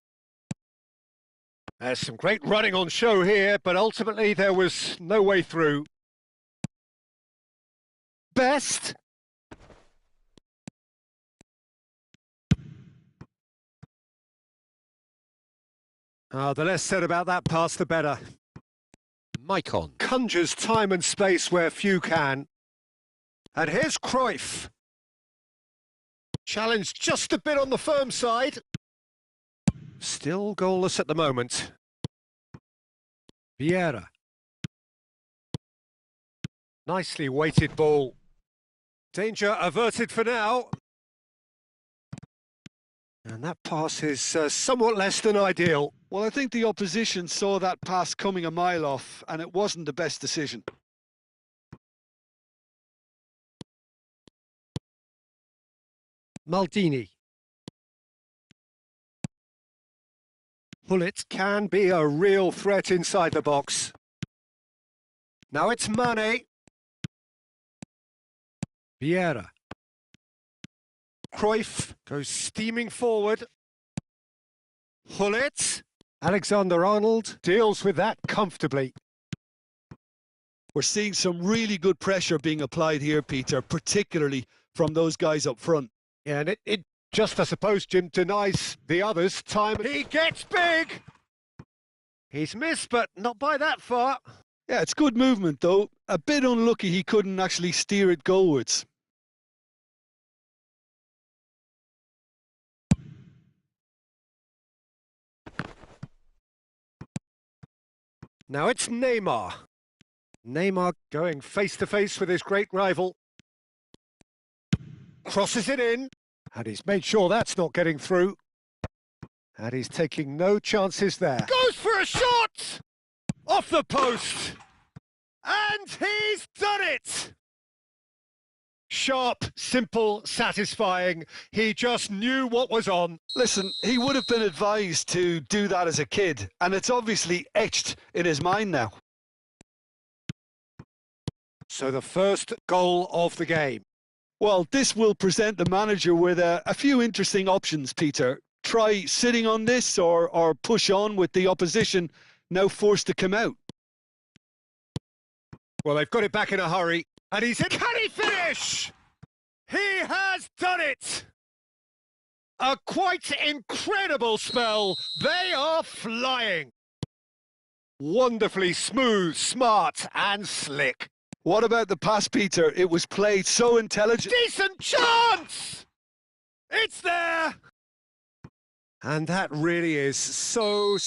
There's some great running on show here, but ultimately there was no way through. Best. The less said about that pass, the better. Maicon conjures time and space where few can. And here's Cruyff. Challenged just a bit on the firm side. Still goalless at the moment. Vieira. Nicely weighted ball. Danger averted for now. And that pass is somewhat less than ideal. Well, I think the opposition saw that pass coming a mile off, and it wasn't the best decision. Maldini. Hullet can be a real threat inside the box. Now it's Mane. Vieira. Cruyff goes steaming forward. Hullet. Alexander-Arnold deals with that comfortably. We're seeing some really good pressure being applied here, Peter, particularly from those guys up front. Yeah, and it just, I suppose, Jim, denies the others time. He gets big! He's missed, but not by that far. Yeah, it's good movement though. A bit unlucky he couldn't actually steer it goalwards. Now it's Neymar. Neymar going face-to-face with his great rival. Crosses it in. And he's made sure that's not getting through. And he's taking no chances there. Goes for a shot! Off the post! And he's done it! Sharp, simple, satisfying. He just knew what was on. Listen, he would have been advised to do that as a kid, and it's obviously etched in his mind now. So the first goal of the game. Well, this will present the manager with a few interesting options, Peter. Try sitting on this or push on with the opposition now forced to come out. Well, they've got it back in a hurry. And he's in. Can he finish? He has done it! A quite incredible spell. They are flying. Wonderfully smooth, smart and slick. What about the pass, Peter? It was played so intelligent. Decent chance! It's there! And that really is so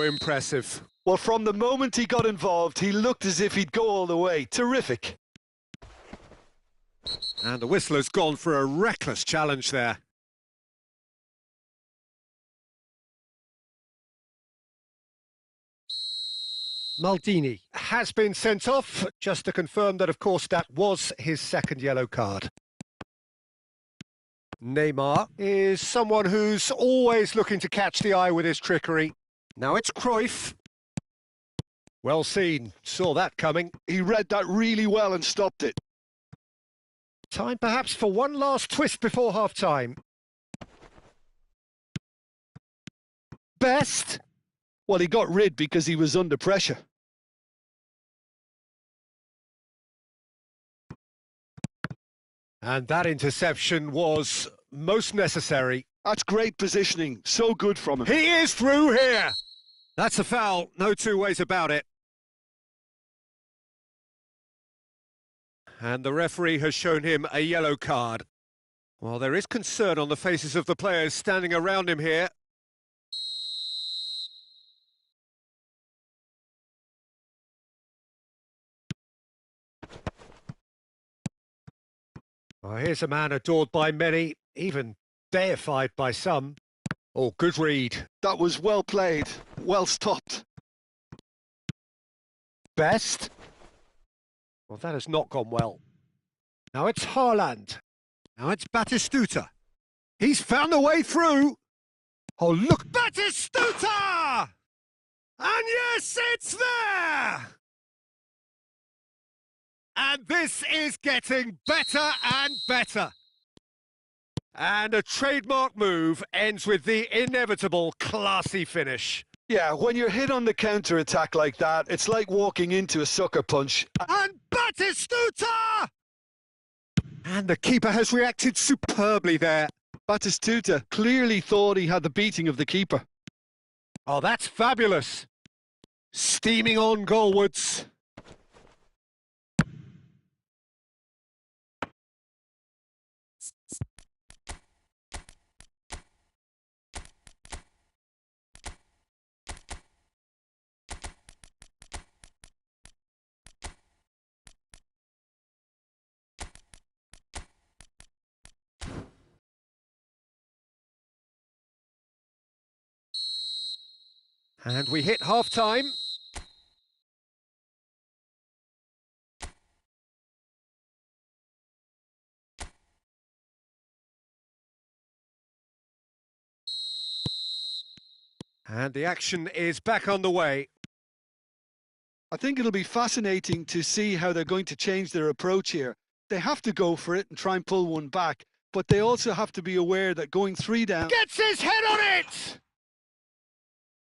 impressive. Well, from the moment he got involved, he looked as if he'd go all the way. Terrific. And the whistler's gone for a reckless challenge there. Maldini has been sent off, just to confirm that, of course, that was his second yellow card. Neymar is someone who's always looking to catch the eye with his trickery. Now it's Cruyff. Well seen, saw that coming. He read that really well and stopped it. Time perhaps for one last twist before half-time. Best. Well, he got rid because he was under pressure. And that interception was most necessary. That's great positioning. So good from him. He is through here. That's a foul. No two ways about it. And the referee has shown him a yellow card. Well, there is concern on the faces of the players standing around him here. Oh, here's a man adored by many, even deified by some. Oh, good read. That was well played, well stopped. Best. Well, that has not gone well. Now it's Haaland. Now it's Batistuta. He's found a way through. Oh, look, Batistuta! And yes, it's there! And this is getting better and better. And a trademark move ends with the inevitable classy finish. Yeah, when you're hit on the counter-attack like that, it's like walking into a sucker punch. And Batistuta! And the keeper has reacted superbly there. Batistuta clearly thought he had the beating of the keeper. Oh, that's fabulous. Steaming on goalwards. And we hit half-time. And the action is back on the way. I think it'll be fascinating to see how they're going to change their approach here. They have to go for it and try and pull one back, but they also have to be aware that going 3 down... Gets his head on it!